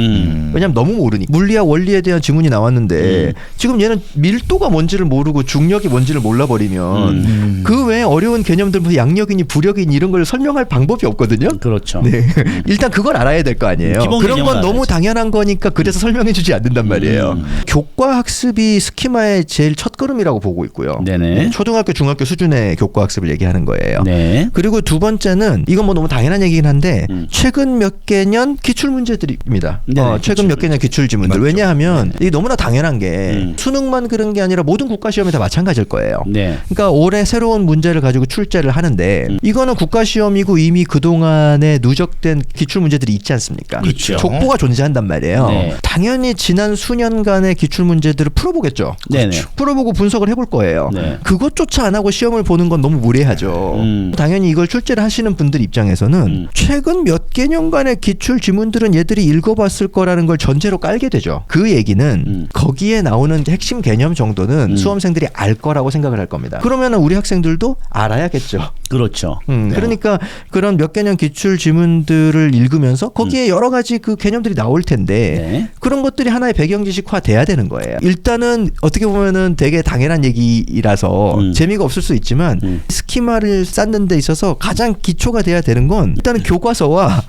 왜냐면 너무 모르니 물리학 원리에 대한 지문이 나왔는데 지금 얘는 밀도가 뭔지를 모르고 중력이 뭔지를 몰라버리면 그 외에 어려운 개념들 뭐 양력이니 부력이니 이런 걸 설명할 방법이 없거든요. 그렇죠. 네. 일단 그걸 알아야 될 거 아니에요. 기본 그런 건 개념을 너무 알아야지. 당연한 거니까 그래서 설명해주지 않는단 말이에요. 교과 학습이 스키마의 제일 첫 걸음이라고 보고 있고요. 네네. 초등학교, 중학교 수준의 교과 학습을 얘기하는 거예요. 네. 그리고 두 번째는 이건 뭐 너무 당연한 얘기긴 한데 최근 몇 개년 기출 문제들입니다. 네네, 최근 몇 개년 기출 지문들. 맞죠. 왜냐하면 이게 너무나 당연한 게 수능만 그런 게 아니라 모든 국가 시험이 다 마찬가지일 거예요. 네. 그러니까 올해 새로운 문제를 가지고 출제를 하는데 이거는 국가 시험이고 이미 그동안에 누적된 기출 문제들이 있지 않습니까? 그렇죠. 족보가 존재한단 말이에요. 네. 당연히 지난 수년간의 기출 문제들을 풀어보겠죠. 네네. 풀어보고 분석을 해볼 거예요. 네. 그것조차 안 하고 시험을 보는 건 너무 무례하죠. 당연히 이걸 출제를 하시는 분들 입장에서는 최근 몇 개년간의 기출 지문들은 얘들이 읽어봤을 거라는 걸 전제로 깔게 되죠. 그 얘기는 거기에 나오는 핵심 개념 정도는 수험생들이 알 거라고 생각을 할 겁니다. 그러면 우리 학생들도 알아야겠죠. 그렇죠. 그러니까 그런 몇 개년 기출 지문들을 읽으면서 거기에 여러 가지 그 개념들이 나올 텐데 네. 그런 것들이 하나의 배경 지식화 돼야 되는 거예요. 일단은 어떻게 보면은 되게 당연한 얘기라서 재미가 없을 수 있지만 스키마를 쌓는 데 있어서 가장 기초가 돼야 되는 건 일단은 교과서와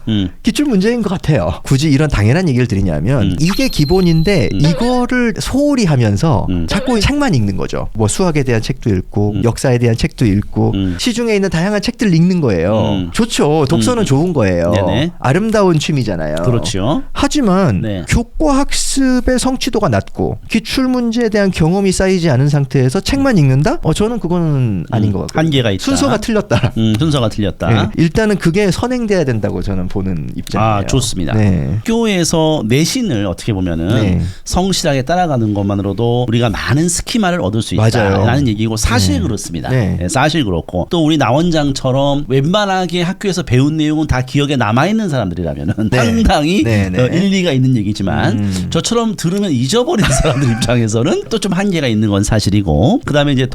기출 문제인 것 같아요. 굳이 이런 당연한 얘기를 드리냐면 이게 기본인데 이거를 소홀히 하면서 자꾸 책만 읽는 거죠. 뭐 수학에 대한 책도 읽고 역사에 대한 책도 읽고 시중에 있는 다양한 책들을 읽는 거예요. 좋죠. 독서는 좋은 거예요. 네네. 아름다운 취미잖아요. 그렇죠. 하지만 네. 교과 학습의 성취도가 낮고 기출 문제에 대한 경험이 쌓이지 않은 상태에서 책만 읽는다? 저는 그거는 아닌 것 같고요. 한계가 있다. 순서가 틀렸다. 순서가 틀렸다. 네. 일단은 그게 선행돼야 생겨야 된다고 저는 보는 입장이에요. 아, 좋습니다. 네. 학교에서 내신을 어떻게 보면은 네. 성실하게 따라가는 것만으로도 우리가 많은 스키마를 얻을 수 맞아요. 있다라는 얘기고 사실 그렇습니다. 네. 네, 사실 그렇고 또 우리 나원장처럼 웬만하게 학교에서 배운 내용은 다 기억에 남아있는 사람들이라면은 네. 상당히 네, 네. 일리가 있는 얘기지만 저처럼 들으면 잊어버리는 사람들 입장에서는 또 좀 한계가 있는 건 사실이고 그다음에 이제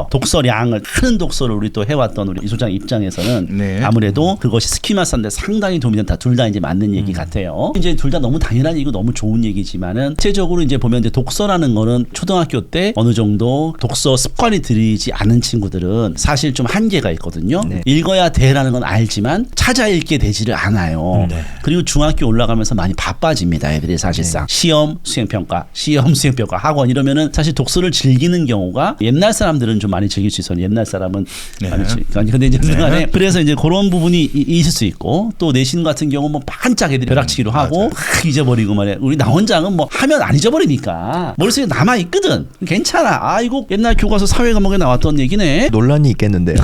독서량을 큰 독서를 우리 또 해왔던 우리 이 소장 입장에서는 네. 아무래도 그것이 스키마 쌓는데 상당히 도움이 된다. 둘 다 이제 맞는 얘기 같아요. 이제 둘 다 너무 당연한 얘기고 너무 좋은 얘기지만은 실제적으로 이제 보면 이제 독서라는 거는 초등학교 때 어느 정도 독서 습관이 들이지 않은 친구들은 사실 좀 한계가 있거든요. 네. 읽어야 돼라는 건 알지만 찾아 읽게 되지를 않아요. 네. 그리고 중학교 올라가면서 많이 바빠집니다. 애들이 사실상 시험, 수행평가, 시험, 수행평가, 학원 이러면은 사실 독서를 즐기는 경우가 옛날 사람들은 좀 많이 즐길 수 있어요. 옛날 사람은 네. 많이 아니 근데 이제 순간에 그래서 이제 그런 부분이 있을 수 있고 또 내신 같은 경우 뭐 반짝 애들이 벼락치기로 하고 확 잊어버리고 말이야. 우리 나원장은 뭐 하면 안 잊어버리니까 머릿속에 남아 있거든. 괜찮아. 아 이거 옛날 교과서 사회 과목에 나왔던 얘기네. 논란이 있겠는데요.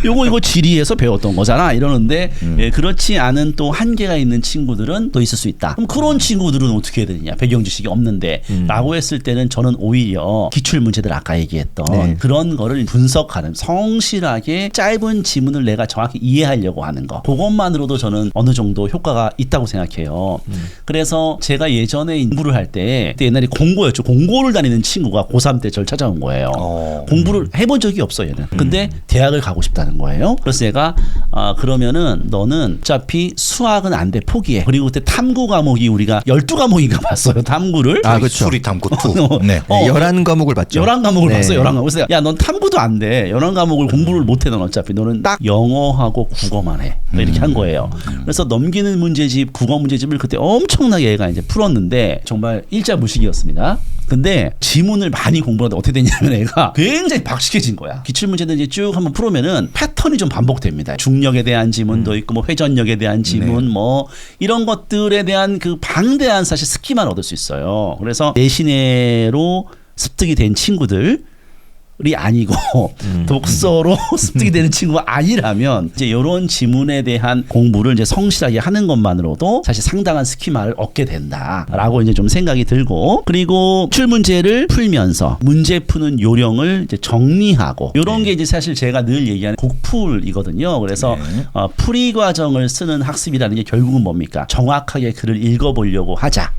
이거 지리에서 배웠던 거잖아 이러는데 예, 그렇지 않은 또 한계가 있는 친구들은 또 있을 수 있다. 그럼 그런 친구들은 어떻게 해야 되느냐. 배경 지식이 없는데 라고 했을 때는 저는 오히려 기출 문제들 아까 얘기했던 네. 그런 거를 분석하는 성실하게 짧은 지문을 내가 정확히 이해하려고 하는 거 그것만으로도 저는 어느 정도 효과가 있다고 생각해요. 그래서 제가 예전에 공부를 할 때 옛날에 공고였죠. 공고를 다니는 친구가 고3 때 저를 찾아온 거예요. 공부를 해본 적이 없어 얘는. 근데 대학을 가고 싶다는 거예요. 그래서 제가 그러면은 너는 어차피 수학은 안 돼 포기해. 그리고 그때 탐구 과목이 우리가 12과목인가 봤어요. 탐구를. 아, 그렇죠. 수리 탐구 2. 네. 11과목을 봤죠. 11과목을 네. 봤어요. 11과목. 그래서 야, 넌 탐구도 안 돼. 11과목을 공부를 못 해. 넌 어차피 너는 딱 영어하고 국어만 해. 이렇게 한 거예요. 그래서 넘기는 문제집, 국어 문제집을 그때 엄청나게 얘가 이제 풀었는데 정말 일자무식이었습니다. 근데 지문을 많이 공부하다 어떻게 됐냐면 애가 굉장히 박식해진 거야. 기출문제들 이제 쭉 한번 풀으면은 패턴이 좀 반복됩니다. 중력에 대한 지문도 있고 뭐 회전력에 대한 지문 뭐 이런 것들에 대한 그 방대한 사실 스키만 얻을 수 있어요. 그래서 내신으로 습득이 된 친구들 이 아니고 독서로 습득이 되는 친구가 아니라면 이제 이런 지문에 대한 공부를 이제 성실하게 하는 것만으로도 사실 상당한 스키마를 얻게 된다라고 이제 좀 생각이 들고 그리고 출 문제를 풀면서 문제 푸는 요령을 이제 정리하고 이런 게 이제 사실 제가 늘 얘기하는 국풀이거든요. 그래서 풀이 과정을 쓰는 학습이라는 게 결국은 뭡니까? 정확하게 글을 읽어보려고 하자.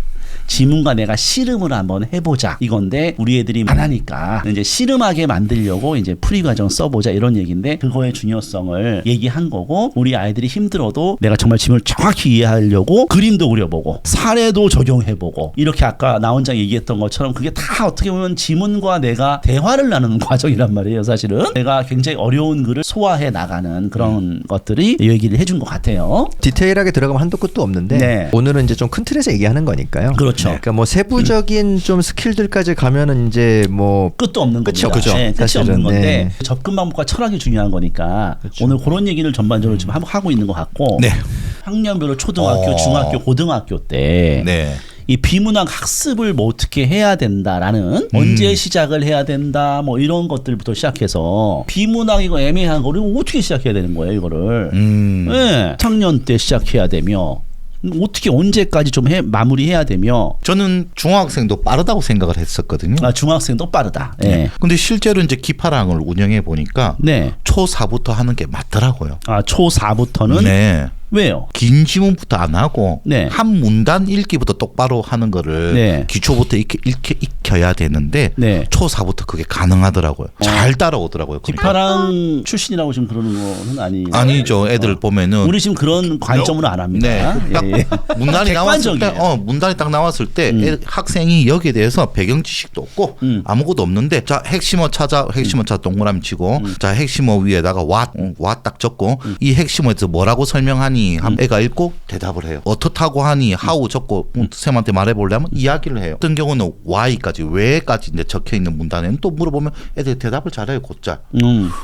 지문과 내가 씨름을 한번 해보자 이건데 우리 애들이 안 하니까 이제 씨름하게 만들려고 이제 풀이 과정 써보자 이런 얘기인데 그거의 중요성을 얘기한 거고 우리 아이들이 힘들어도 내가 정말 지문을 정확히 이해하려고 그림도 그려보고 사례도 적용해보고 이렇게 아까 나원장 얘기했던 것처럼 그게 다 어떻게 보면 지문과 내가 대화를 나누는 과정이란 말이에요. 사실은 내가 굉장히 어려운 글을 소화해 나가는 그런 것들이 얘기를 해준 것 같아요. 디테일하게 들어가면 한도 끝도 없는데 네. 오늘은 이제 좀 큰 틀에서 얘기하는 거니까요. 그렇죠. 그러니까 뭐 세부적인 좀 스킬들까지 가면은 이제 뭐 끝도 없는 그쵸, 겁니다. 그죠. 네, 끝이 사실은, 없는 건데 네. 접근 방법과 철학이 중요한 거니까 그쵸. 오늘 그런 얘기를 전반적으로 지금 하고 있는 것 같고 네. 학년별로 초등학교, 중학교, 고등학교 때 네. 이 비문학 학습을 뭐 어떻게 해야 된다라는 언제 시작을 해야 된다 뭐 이런 것들부터 시작해서 비문학 이거 애매한 거를 어떻게 시작해야 되는 거예요 이거를 네, 학년 때 시작해야 되며 어떻게 언제까지 좀 마무리해야 되며 저는 중학생도 빠르다고 생각을 했었거든요. 중학생도 빠르다. 예. 네. 근데 실제로 이제 기파랑을 운영해 보니까 네. 초4부터 하는 게 맞더라고요. 초4부터는 네. 왜요? 긴 지문부터 안 하고 네. 한 문단 읽기부터 똑바로 하는 거를 네. 기초부터 익혀야 되는데 네. 초4부터 그게 가능하더라고요. 잘 따라오더라고요. 그러니까. 기파랑 출신이라고 지금 그러는 거는 아니죠. 아니죠. 애들 보면은 우리 지금 그런 관점으로 안 합니다. 네. 딱 예. 문단이 나왔을 때, 객관적이에요. 문단이 딱 나왔을 때 학생이 여기에 대해서 배경 지식도 없고 아무것도 없는데, 자 핵심어 찾아, 핵심어 찾아 동그라미 치고, 자 핵심어 위에다가 와 딱 적고, 이 핵심어에서 뭐라고 설명하니, 한 애가 읽고 대답을 해요. 어떻다고 하니, 하우 적고 쌤한테 말해보려면 이야기를 해요. 어떤 경우는 why까지, 왜까지 이제 적혀 있는 문단에는 또 물어보면 애들이 대답을 잘해요. 곧잘.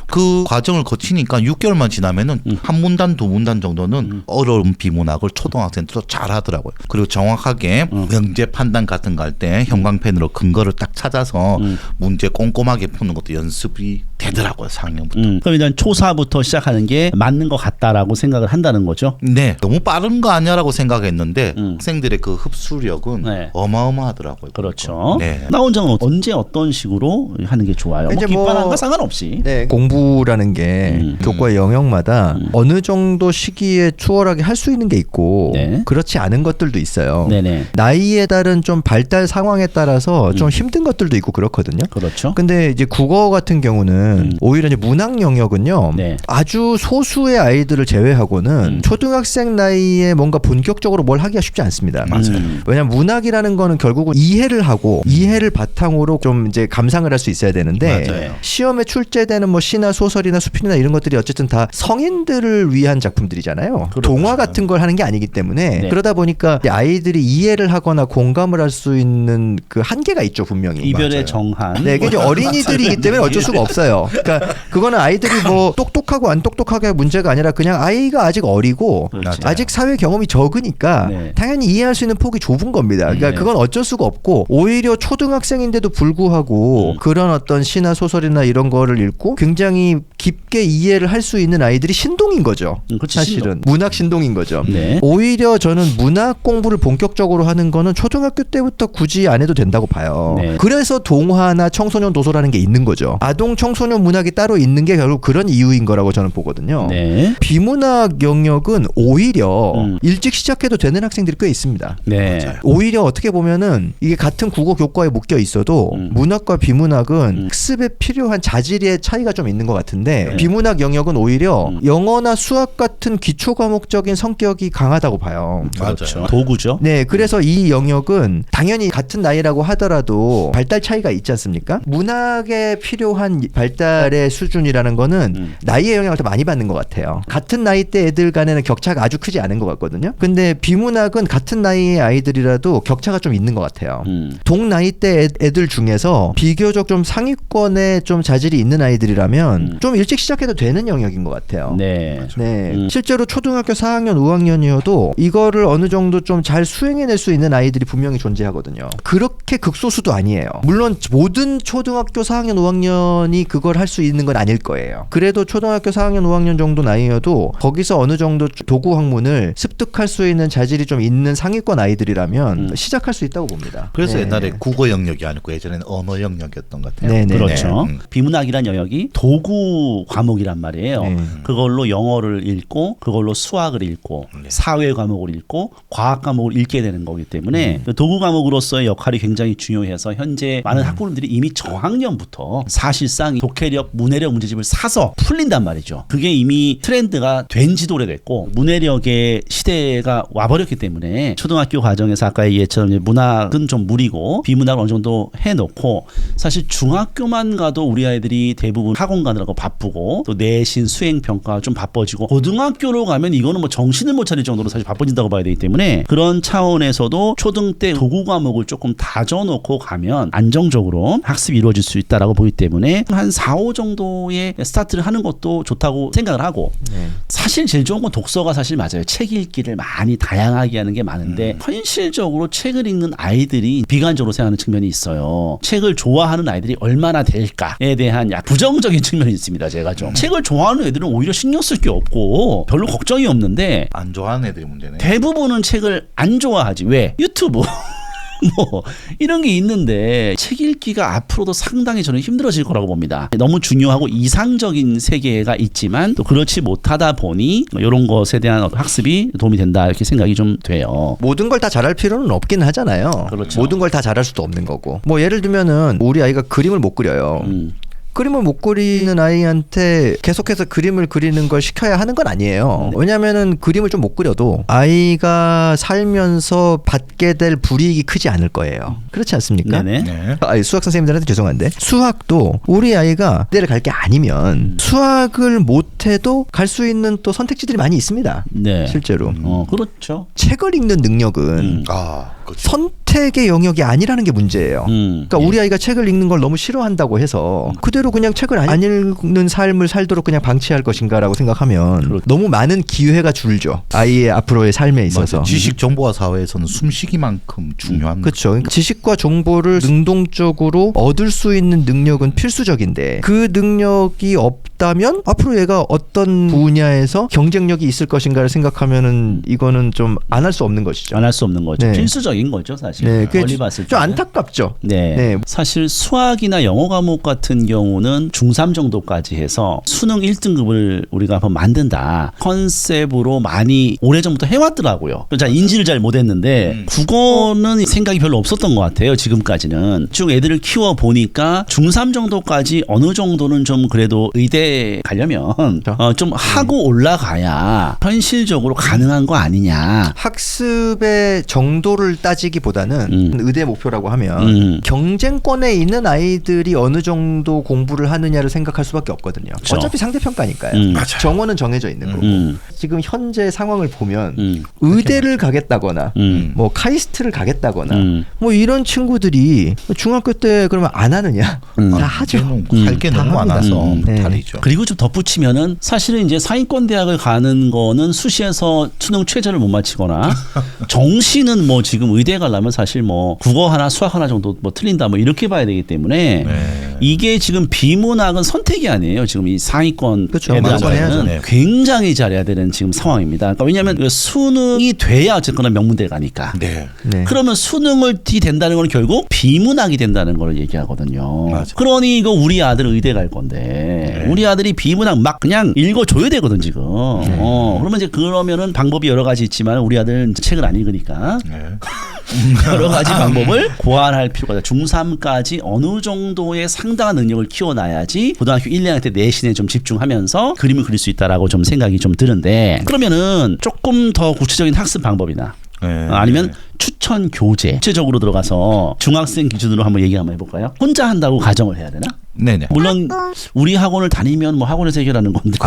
그 과정을 거치니까 6개월만 지나면은 한 문단, 두 문단 정도는 어려운 비문학을 초등학생들도 잘하더라고요. 그리고 정확하게 명제 판단 같은 거 할 때 형광펜으로 근거를 딱 찾아서 문제 꼼꼼하게 푸는 것도 연습이 되더라고요. 4학년부터. 그럼 일단 초4부터 시작하는 게 맞는 것 같다라고 생각을 한다는 거죠. 거죠. 네, 너무 빠른 거 아니야라고 생각했는데 학생들의 그 흡수력은 네. 어마어마하더라고요. 그렇죠. 네. 나 원장은 언제 어떤 식으로 하는 게 좋아요? 이제 뭐 뭐- 깃발한과 상관없이. 네, 공부라는 게 교과의 영역마다 어느 정도 시기에 추월하게 할 수 있는 게 있고 네. 그렇지 않은 것들도 있어요. 네네. 나이에 따른 좀 발달 상황에 따라서 좀 힘든 것들도 있고 그렇거든요. 그렇죠. 근데 이제 국어 같은 경우는 오히려 이제 문학 영역은요. 네. 아주 소수의 아이들을 제외하고는 초등학생 나이에 뭔가 본격적으로 뭘 하기가 쉽지 않습니다. 맞아요. 왜냐하면 문학이라는 거는 결국은 이해를 하고 이해를 바탕으로 좀 이제 감상을 할 수 있어야 되는데 맞아요. 시험에 출제되는 뭐 시나 소설이나 수필이나 이런 것들이 어쨌든 다 성인들을 위한 작품들이잖아요. 그렇죠. 동화 같은 걸 하는 게 아니기 때문에 네. 그러다 보니까 아이들이 이해를 하거나 공감을 할 수 있는 그 한계가 있죠 분명히. 이별의 맞아요. 정한. 네, 이게 이제 어린이들이기 때문에 어쩔 수가 없어요. 그러니까 그거는 아이들이 뭐 똑똑하고 안 똑똑하게 문제가 아니라 그냥 아이가 아직 어리고 그렇죠. 아직 사회 경험이 적으니까 네. 당연히 이해할 수 있는 폭이 좁은 겁니다. 그러니까 네. 그건 어쩔 수가 없고 오히려 초등학생인데도 불구하고 그런 어떤 시나 소설이나 이런 거를 읽고 굉장히 깊게 이해를 할 수 있는 아이들이 신동인 거죠. 그치, 사실은 문학 신동인 거죠. 네. 오히려 저는 문학 공부를 본격적으로 하는 거는 초등학교 때부터 굳이 안 해도 된다고 봐요. 네. 그래서 동화나 청소년 도서라는 게 있는 거죠. 아동 청소년 문학이 따로 있는 게 결국 그런 이유인 거라고 저는 보거든요. 네. 비문학 영역은 오히려 일찍 시작해도 되는 학생들이 꽤 있습니다. 네. 오히려 어떻게 보면은 이게 같은 국어 교과에 묶여 있어도 문학과 비문학은 학습에 필요한 자질의 차이가 좀 있는 것 같은데 네. 비문학 영역은 오히려 영어나 수학 같은 기초 과목적인 성격이 강하다고 봐요. 그렇죠. 맞아요. 도구죠. 네, 그래서 이 영역은 당연히 같은 나이라고 하더라도 발달 차이가 있지 않습니까? 문학에 필요한 발달의 수준이라는 거는 나이의 영향을 더 많이 받는 것 같아요. 같은 나이대 애들 간에는 격차가 아주 크지 않은 것 같거든요. 근데 비문학은 같은 나이의 아이들이라도 격차가 좀 있는 것 같아요. 동 나이대 애들 중에서 비교적 좀 상위권에 좀 자질이 있는 아이들이라면 좀 일찍 시작해도 되는 영역인 것 같아요. 네. 네, 실제로 초등학교 4학년, 5학년이어도 이거를 어느 정도 좀 잘 수행해낼 수 있는 아이들이 분명히 존재하거든요. 그렇게 극소수도 아니에요. 물론 모든 초등학교 4학년, 5학년이 그걸 할 수 있는 건 아닐 거예요. 그래도 초등학교 4학년, 5학년 정도 나이여도 거기서 어느 정도 도구 학문을 습득할 수 있는 자질이 좀 있는 상위권 아이들이라면 시작할 수 있다고 봅니다. 그래서 네. 옛날에 국어 영역이 아니고 예전에는 언어 영역이었던 것 같아요. 네네. 그렇죠. 네. 비문학이란 영역이 도구 과목이란 말이에요. 그걸로 영어를 읽고 그걸로 수학을 읽고 사회 과목을 읽고 과학 과목을 읽게 되는 거기 때문에 도구 과목으로서의 역할이 굉장히 중요해서 현재 많은 학부모들이 이미 저학년부터 사실상 독해력, 문해력 문제집을 사서 풀린단 말이죠. 그게 이미 트렌드가 된 지도 오래됐고 문해력의 시대가 와버렸기 때문에 초등학교 과정에서 아까 얘기했처럼 이제 문학은 좀 무리고 비문학을 어느 정도 해놓고 사실 중학교만 가도 우리 아이들이 대부분 학원 가느라고 바쁘고 또 내신 수행 평가 좀 바빠지고 고등학교로 가면 이거는 뭐 정신을 못 차릴 정도로 사실 바빠진다고 봐야 되기 때문에 그런 차원에서도 초등 때 도구 과목을 조금 다져놓고 가면 안정적으로 학습이 이루어질 수 있다라고 보기 때문에 한 4, 5 정도의 스타트를 하는 것도 좋다고 생각을 하고 사실 제일 좋은 건 독서가 사실 맞아요. 책 읽기를 많이 다양하게 하는 게 많은데 현실적으로 책을 읽는 아이들이 비관적으로 생각하는 측면이 있어요. 책을 좋아하는 아이들이 얼마나 될까에 대한 약 부정적인 측면이 있습니다. 제가 좀 책을 좋아하는 애들은 오히려 신경 쓸 게 없고 별로 걱정이 없는데 안 좋아하는 애들이 문제네. 대부분은 책을 안 좋아하지. 왜? 유튜브 뭐 이런 게 있는데 책 읽기가 앞으로도 상당히 저는 힘들어질 거라고 봅니다. 너무 중요하고 이상적인 세계가 있지만 또 그렇지 못하다 보니 이런 것에 대한 학습이 도움이 된다 이렇게 생각이 좀 돼요. 모든 걸 다 잘할 필요는 없긴 하잖아요. 그렇죠. 모든 걸 다 잘할 수도 없는 거고. 뭐 예를 들면은 우리 아이가 그림을 못 그려요. 그림을 못 그리는 아이한테 계속해서 그림을 그리는 걸 시켜야 하는 건 아니에요. 왜냐면은 그림을 좀 못 그려도 아이가 살면서 받게 될 불이익이 크지 않을 거예요. 그렇지 않습니까? 네네. 네. 아니, 수학 선생님들한테 죄송한데 수학도 우리 아이가 그대를 갈 게 아니면 수학을 못해도 갈 수 있는 또 선택지들이 많이 있습니다. 네. 실제로 그렇죠. 책을 읽는 능력은 아 선택의 영역이 아니라는 게 문제예요. 그러니까 우리 아이가 책을 읽는 걸 너무 싫어한다고 해서 그대로 그냥 책을 안 읽는 삶을 살도록 그냥 방치할 것인가라고 생각하면 너무 많은 기회가 줄죠. 아이의 앞으로의 삶에 있어서. 지식 정보화 사회에서는 숨쉬기만큼 중요한 그렇죠. 그러니까 지식과 정보를 능동적으로 얻을 수 있는 능력은 필수적인데 그 능력이 없다면 앞으로 얘가 어떤 분야에서 경쟁력이 있을 것인가를 생각하면은 이거는 좀 안 할 수 없는 것이죠. 안 할 수 없는 거죠. 네. 필수적인 거죠, 사실. 네, 그게 멀리 봤을 때. 좀 안타깝죠. 네. 네. 사실 수학이나 영어 과목 같은 경우는 중3 정도까지 해서 수능 1등급을 우리가 한번 만든다 컨셉으로 많이 오래전부터 해왔더라고요. 자, 인지를 잘 못했는데 국어는 생각이 별로 없었던 것 같아요. 지금까지는. 쭉 애들을 키워 보니까 중3 정도까지 어느 정도는 좀 그래도 의대 가려면 좀 하고 올라가야 현실적으로 가능한 거 아니냐. 학습의 정도를 따지기보다는 의대 목표라고 하면 경쟁권에 있는 아이들이 어느 정도 공부를 하느냐를 생각할 수밖에 없거든요. 그렇죠. 어차피 상대평가니까요. 정원은 정해져 있는 거고 지금 현재 상황을 보면 의대를 가겠다거나 뭐 카이스트를 가겠다거나 뭐 이런 친구들이 중학교 때 그러면 안 하느냐? 다 하죠. 할 게 너무 많아서 다르죠. 그리고 좀 덧붙이면은 사실은 이제 상위권 대학을 가는 거는 수시에서 수능 최저를 못 맞히거나 정시는 뭐 지금 의대 가려면 사실 뭐 국어 하나 수학 하나 정도 뭐 틀린다 뭐 이렇게 봐야 되기 때문에 이게 지금 비문학은 선택이 아니에요. 지금 이 상위권 그렇죠. 대학은 네. 굉장히 잘해야 되는 지금 상황입니다. 그러니까 왜냐하면 그 수능이 돼야 어쨌거나 명문대 가니까. 네. 그러면 수능을 된다는 건 결국 비문학이 된다는 걸 얘기하거든요. 맞아. 그러니 이거 우리 아들 의대 갈 건데 우리 아들이 비문학 막 그냥 읽어줘야 되거든 지금. 그러면 이제 그러면은 방법이 여러 가지 있지만 우리 아들은 책을 안 읽으니까 여러 가지 방법을 고안할 필요가 있다. 중3까지 어느 정도의 상당한 능력을 키워놔야지 고등학교 1, 2학년 때 내신에 좀 집중하면서 그림을 그릴 수 있다라고 좀 생각이 좀 드는데 그러면은 조금 더 구체적인 학습 방법이나 아니면 추천 교재 구체적으로 들어가서 중학생 기준으로 한번 얘기 한번 해볼까요? 혼자 한다고 가정을 해야 되나? 네네. 물론 우리 학원을 다니면 뭐 학원에서 해결하는 건데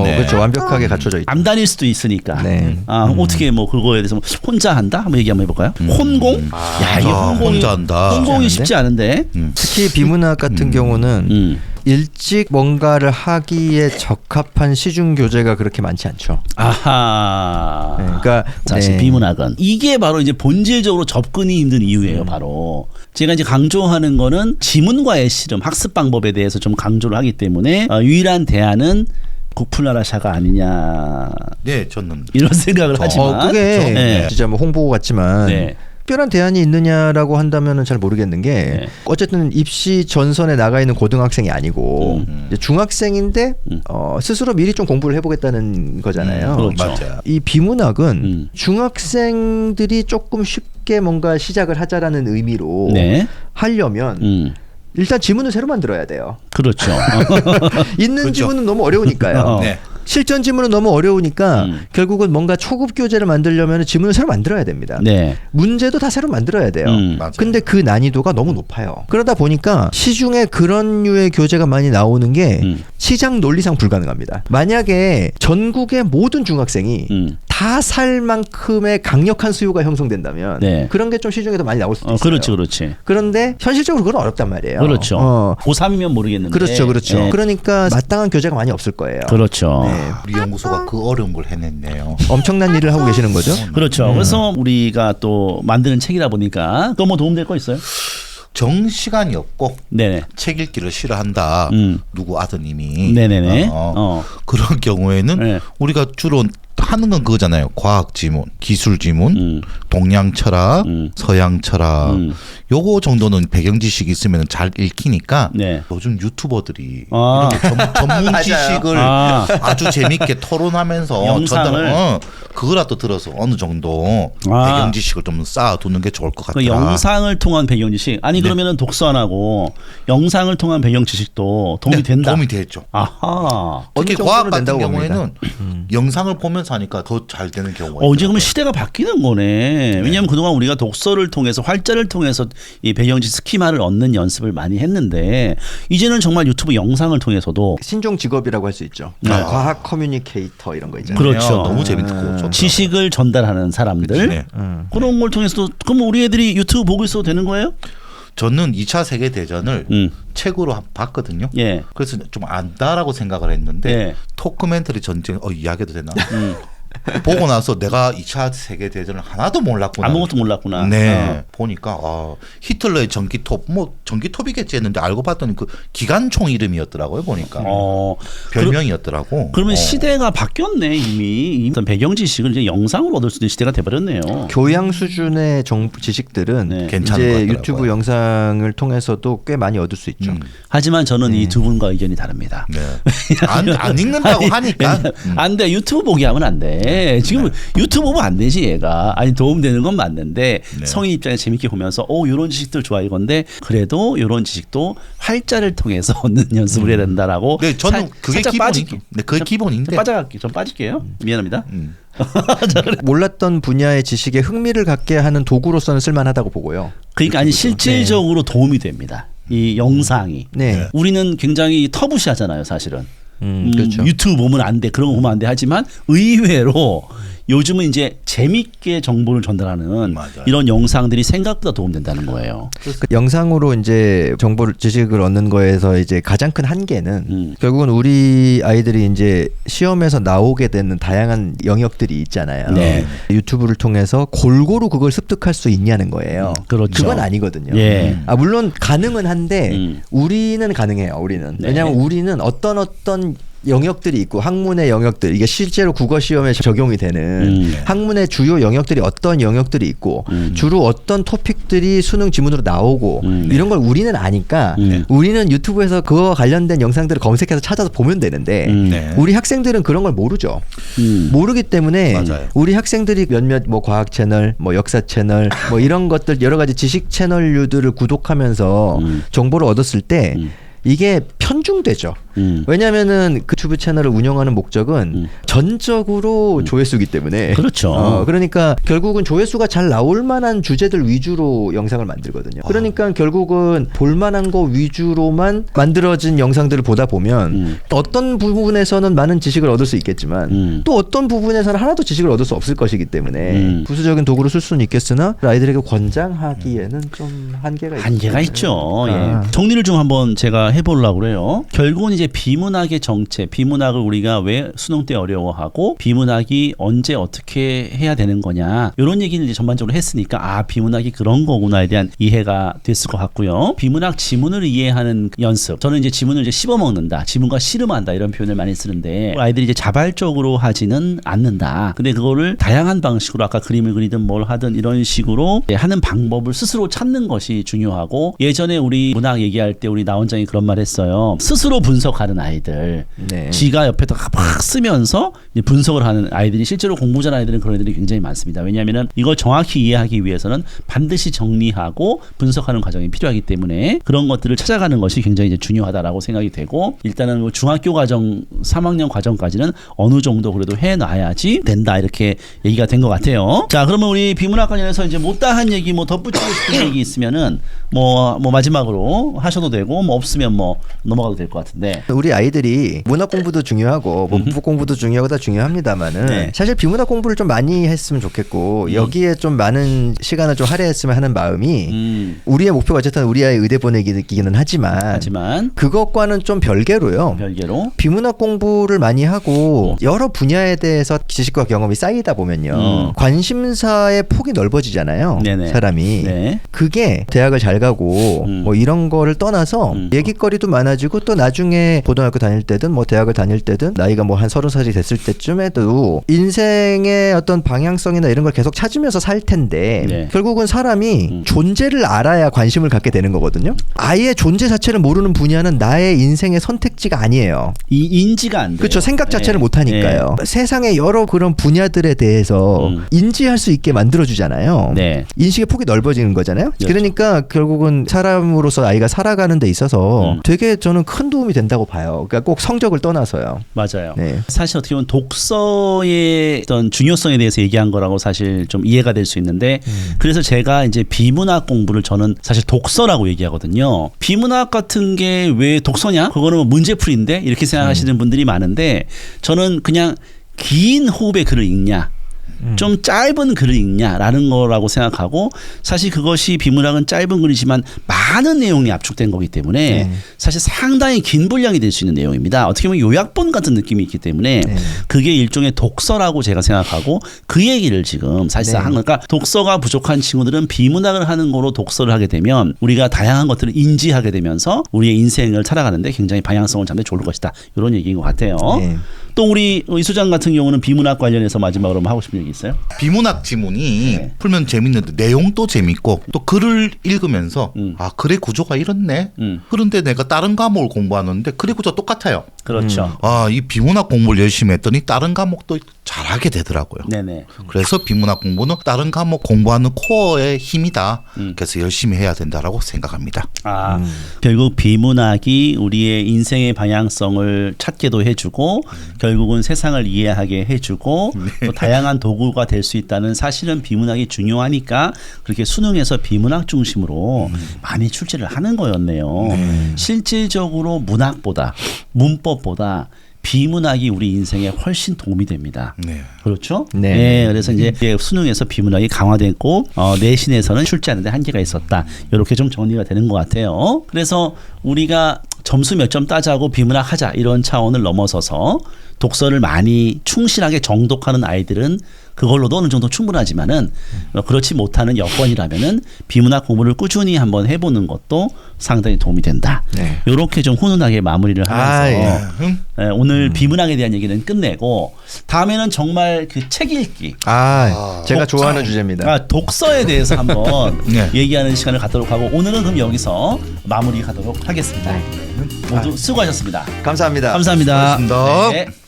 네. 그렇죠. 완벽하게 갖춰져 있죠. 안 다닐 수도 있으니까. 네. 어떻게 뭐 그거에 대해서 뭐 혼자 한다? 한번 얘기 한번 해볼까요? 혼공? 야, 이게 혼공이 혼자 한다. 혼공이 쉽지 않은데. 특히 비문학 같은 경우는 일찍 뭔가를 하기에 적합한 시중 교재가 그렇게 많지 않죠. 아하. 네, 그러니까 사실 비문학은 이게 바로 이제 본질적으로 접근이 힘든 이유예요. 바로 제가 이제 강조하는 거는 지문과의 씨름 학습 방법에 대해서 좀 강조를 하기 때문에 유일한 대안은 국풀나라샤가 아니냐. 네, 저는 이런 생각을 하지만 그게 진짜 뭐 홍보 같지만. 특별한 대안이 있느냐라고 한다면은 잘 모르겠는 게 어쨌든 입시 전선에 나가 있는 고등학생이 아니고 이제 중학생인데 스스로 미리 좀 공부를 해보겠다는 거잖아요. 그렇죠. 맞아요. 이 비문학은 중학생들이 조금 쉽게 뭔가 시작을 하자라는 의미로 하려면 일단 지문을 새로 만들어야 돼요. 그렇죠. 있는 그렇죠. 지문은 너무 어려우니까요. 네. 실전 지문은 너무 어려우니까 결국은 뭔가 초급 교재를 만들려면 지문을 새로 만들어야 됩니다. 문제도 다 새로 만들어야 돼요. 근데 그 난이도가 너무 높아요. 그러다 보니까 시중에 그런 류의 교재가 많이 나오는 게 시장 논리상 불가능합니다. 만약에 전국의 모든 중학생이 다 살 만큼의 강력한 수요가 형성된다면 그런 게 좀 시중에 더 많이 나올 수도 있어요. 그렇지. 그런데 현실적으로 그건 어렵단 말이에요. 그렇죠. 고3이면 모르겠는데. 그렇죠. 그러니까 마땅한 교재가 많이 없을 거예요. 그렇죠. 우리 연구소가 그 어려운 걸 해냈네요. 엄청난 일을 하고 계시는 거죠. 그렇죠. 그래서 우리가 또 만드는 책이다 보니까 또 뭐 도움될 거 있어요? 정시간이 없고 책 읽기를 싫어한다. 누구 아드님이 그런 경우에는 우리가 주로 하는 건 그거잖아요. 과학 지문, 기술 지문, 동양 철학, 서양 철학. 요거 정도는 배경 지식이 있으면 잘 읽히니까 요즘 유튜버들이 이렇게 전문 지식을 아주 재밌게 토론하면서 영상을 그거라도 들어서 어느 정도 배경 지식을 좀 쌓아두는 게 좋을 것 같다. 그 영상을 통한 배경 지식 아니 그러면은 독서 안 하고 영상을 통한 배경 지식도 도움이 된다. 도움이 되죠. 아하. 특히 과학 같은 경우에는 영상을 보면서 통해서 하니까 더 잘 되는 경우가 이제 그러면 있더라고요. 시대가 바뀌는 거네. 왜냐하면 그동안 우리가 독서를 통해서 활자를 통해서 이 배경지 스키마를 얻는 연습을 많이 했는데 이제는 정말 유튜브 영상을 통해서도 신종 직업이라고 할 수 있죠. 과학 커뮤니케이터 이런 거 있잖아요. 그렇죠. 너무 재밌고 좋더라고요. 지식을 전달하는 사람들 네. 그런 걸 통해서도 그럼 우리 애들이 유튜브 보고 있어도 되는 거예요? 저는 2차 세계 대전을 책으로 봤거든요. 예. 그래서 좀 안다라고 생각을 했는데 예. 토크멘터리 전쟁 이야기해도 되나? 보고 나서 내가 2차 세계 대전을 하나도 몰랐구나. 아무것도 몰랐구나. 네. 보니까 히틀러의 전기톱 뭐 전기톱이겠지 했는데 알고 봤더니 그 기관총 이름이었더라고요. 보니까 별명이었더라고. 그러면 시대가 바뀌었네 이미. 어떤 배경 지식을 이제 영상으로 얻을 수 있는 시대가 돼버렸네요. 교양 수준의 지식들은 네. 괜찮은 것 이제 같더라고요. 유튜브 영상을 통해서도 꽤 많이 얻을 수 있죠. 하지만 저는 이 두 분과 의견이 다릅니다. 네. 안 읽는다고 하니까. 안 돼. 유튜브 보기 하면 안 돼. 지금 유튜브 보면 안 되지 얘가. 아니 도움되는 건 맞는데 네. 성인 입장에 재밌게 보면서 이런 지식들 좋아 이건데 그래도 이런 지식도 활자를 통해서 얻는 연습을 해야 된다라고. 네, 저는 그게 살짝 기본이. 빠질게. 네, 그게 기본인데. 빠져갈게요. 좀 빠질게요. 미안합니다. 몰랐던 분야의 지식에 흥미를 갖게 하는 도구로서는 쓸만하다고 보고요. 그러니까 아니 실질적으로 도움이 됩니다. 이 영상이. 네. 우리는 굉장히 터부시하잖아요, 사실은. 그렇죠. 유튜브 보면 안 돼, 그런 거 보면 안 돼 하지만 의외로 요즘은 이제 재밌게 정보를 전달하는 맞아요. 이런 영상들이 생각보다 도움된다는 거예요. 그 영상으로 이제 정보를 지식을 얻는 거에서 이제 가장 큰 한계는 결국은 우리 아이들이 이제 시험에서 나오게 되는 다양한 영역들이 있잖아요. 네. 유튜브를 통해서 골고루 그걸 습득할 수 있냐는 거예요. 그렇죠. 그건 아니거든요. 예. 물론 가능은 한데 우리는 가능해요. 우리는. 네. 왜냐하면 우리는 어떤 영역들이 있고 학문의 영역들 이게 실제로 국어 시험에 적용이 되는 학문의 주요 영역들이 어떤 영역들이 있고 주로 어떤 토픽들이 수능 지문으로 나오고 이런 걸 우리는 아니까 우리는 유튜브에서 그거와 관련된 영상들을 검색해서 찾아서 보면 되는데 네. 우리 학생들은 그런 걸 모르죠. 모르기 때문에 맞아요. 우리 학생들이 몇몇 뭐 과학 채널, 뭐 역사 채널, 뭐 이런 것들 여러 가지 지식 채널류들을 구독하면서 정보를 얻었을 때 이게 편중되죠. 왜냐하면은 그 유튜브 채널을 운영하는 목적은 전적으로 조회수기 때문에 그렇죠. 그러니까 결국은 조회수가 잘 나올 만한 주제들 위주로 영상을 만들거든요. 그러니까 결국은 볼만한 거 위주로만 만들어진 영상들을 보다 보면 어떤 부분에서는 많은 지식을 얻을 수 있겠지만 또 어떤 부분에서는 하나도 지식을 얻을 수 없을 것이기 때문에 부수적인 도구로 쓸 수는 있겠으나 아이들에게 권장하기에는 좀 한계가 있죠. 예. 정리를 좀 한번 제가 해보려고 그래요. 결국은 이제 비문학의 정체, 비문학을 우리가 왜 수능 때 어려워하고 비문학이 언제 어떻게 해야 되는 거냐 이런 얘기를 이제 전반적으로 했으니까 비문학이 그런 거구나에 대한 이해가 됐을 것 같고요. 비문학 지문을 이해하는 연습. 저는 이제 지문을 이제 씹어먹는다, 지문과 씨름한다 이런 표현을 많이 쓰는데 아이들이 이제 자발적으로 하지는 않는다. 근데 그거를 다양한 방식으로 아까 그림을 그리든 뭘 하든 이런 식으로 하는 방법을 스스로 찾는 것이 중요하고 예전에 우리 문학 얘기할 때 우리 나원장이 그런 말 했어요. 스스로 분석하는 아이들. 네. 지가 옆에다 막 쓰면서 이제 분석을 하는 아이들이 실제로 공부 잘하는 아이들은 그런 애들이 굉장히 많습니다. 왜냐하면 이걸 정확히 이해하기 위해서는 반드시 정리하고 분석하는 과정이 필요하기 때문에 그런 것들을 찾아가는 것이 굉장히 이제 중요하다라고 생각이 되고 일단은 중학교 과정 3학년 과정까지는 어느 정도 그래도 해놔야지 된다 이렇게 얘기가 된 것 같아요. 자, 그러면 우리 비문학 관련해서 이제 못다한 얘기 뭐 덧붙이고 싶은 얘기 있으면은 뭐 마지막으로 하셔도 되고 뭐 없으면 뭐 넘어가도 될 것 같은데. 우리 아이들이 문학 공부도 중요하고 문법 공부도 중요하고 다 중요합니다만은 네. 사실 비문학 공부를 좀 많이 했으면 좋겠고 여기에 좀 많은 시간을 좀 할애했으면 하는 마음이 우리의 목표가 어쨌든 우리 아이 의대 보내기는 하지만 그것과는 좀 별개로 비문학 공부를 많이 하고 여러 분야에 대해서 지식과 경험이 쌓이다 보면요 관심사의 폭이 넓어지잖아요. 네네. 사람이 네. 그게 대학을 잘 가고 뭐 이런 거를 떠나서 얘기거리도 많아지고 또 나중에 고등학교 다닐 때든 뭐 대학을 다닐 때든 나이가 뭐 한 30살이 됐을 때쯤에도 인생의 어떤 방향성이나 이런 걸 계속 찾으면서 살 텐데 네. 결국은 사람이 존재를 알아야 관심을 갖게 되는 거거든요. 아예 존재 자체를 모르는 분야는 나의 인생의 선택지가 아니에요. 이 인지가 안 돼요. 그렇죠. 생각 자체를 네. 못 하니까요. 네. 세상의 여러 그런 분야들에 대해서 인지할 수 있게 만들어주잖아요. 네. 인식의 폭이 넓어지는 거잖아요. 그렇죠. 그러니까 결국은 사람으로서 아이가 살아가는 데 있어서 되게 저는 저는 큰 도움이 된다고 봐요. 그러니까 꼭 성적을 떠나서요. 맞아요. 네. 사실 어떻게 보면 독서의 어떤 중요성에 대해서 얘기한 거라고 사실 좀 이해가 될 수 있는데 그래서 제가 이제 비문학 공부를 저는 사실 독서라고 얘기하거든요. 비문학 같은 게 왜 독서냐? 그거는 뭐 문제풀이인데 이렇게 생각하시는 분들이 많은데 저는 그냥 긴 호흡의 글을 읽냐 좀 짧은 글을 읽냐라는 거라고 생각하고 사실 그것이 비문학은 짧은 글이지만 많은 내용이 압축된 거기 때문에 사실 상당히 긴 분량이 될 수 있는 내용입니다. 어떻게 보면 요약본 같은 느낌이 있기 때문에 그게 일종의 독서라고 제가 생각하고 그 얘기를 지금 사실상 한 거니까 독서가 부족한 친구들은 비문학을 하는 거로 독서를 하게 되면 우리가 다양한 것들을 인지하게 되면서 우리의 인생을 살아가는데 굉장히 방향성을 잡는 데 좋을 것이다. 이런 얘기인 것 같아요. 또 우리 이 소장 같은 경우는 비문학 관련해서 마지막으로 뭐 하고 싶은 얘기 있어요? 비문학 지문이 풀면 재밌는데 내용도 재밌고 또 글을 읽으면서 아 글의 구조가 이렇네. 그런데 내가 다른 과목을 공부하는데 글의 구조가 똑같아요. 그렇죠. 아, 이 비문학 공부를 열심히 했더니 다른 과목도 잘하게 되더라고요. 네네. 그래서 비문학 공부는 다른 과목 공부하는 코어의 힘이다. 그래서 열심히 해야 된다라고 생각합니다. 아, 결국 비문학이 우리의 인생의 방향성을 찾게도 해주고 결국은 세상을 이해하게 해주고 또 다양한 도구가 될 수 있다는 사실은 비문학이 중요하니까 그렇게 수능에서 비문학 중심으로 많이 출제를 하는 거였네요. 실질적으로 문학보다 문법보다 비문학이 우리 인생에 훨씬 도움이 됩니다. 그렇죠? 네. 그래서 이제 수능에서 비문학이 강화됐고 내신에서는 출제하는데 한계가 있었다. 이렇게 좀 정리가 되는 것 같아요. 그래서 우리가 점수 몇 점 따자고 비문학 하자 이런 차원을 넘어서서 독서를 많이 충실하게 정독하는 아이들은 그걸로도 어느 정도 충분하지만은 그렇지 못하는 여건이라면은 비문학 공부를 꾸준히 한번 해보는 것도 상당히 도움이 된다. 이렇게 좀 훈훈하게 마무리를 하면서 오늘 비문학에 대한 얘기는 끝내고 다음에는 정말 그 책 읽기. 제가 좋아하는 주제입니다. 독서에 대해서 한번 얘기하는 시간을 갖도록 하고 오늘은 그럼 여기서 마무리하도록 하겠습니다. 모두 수고하셨습니다. 감사합니다. 감사합니다. 수고하셨습니다. 네.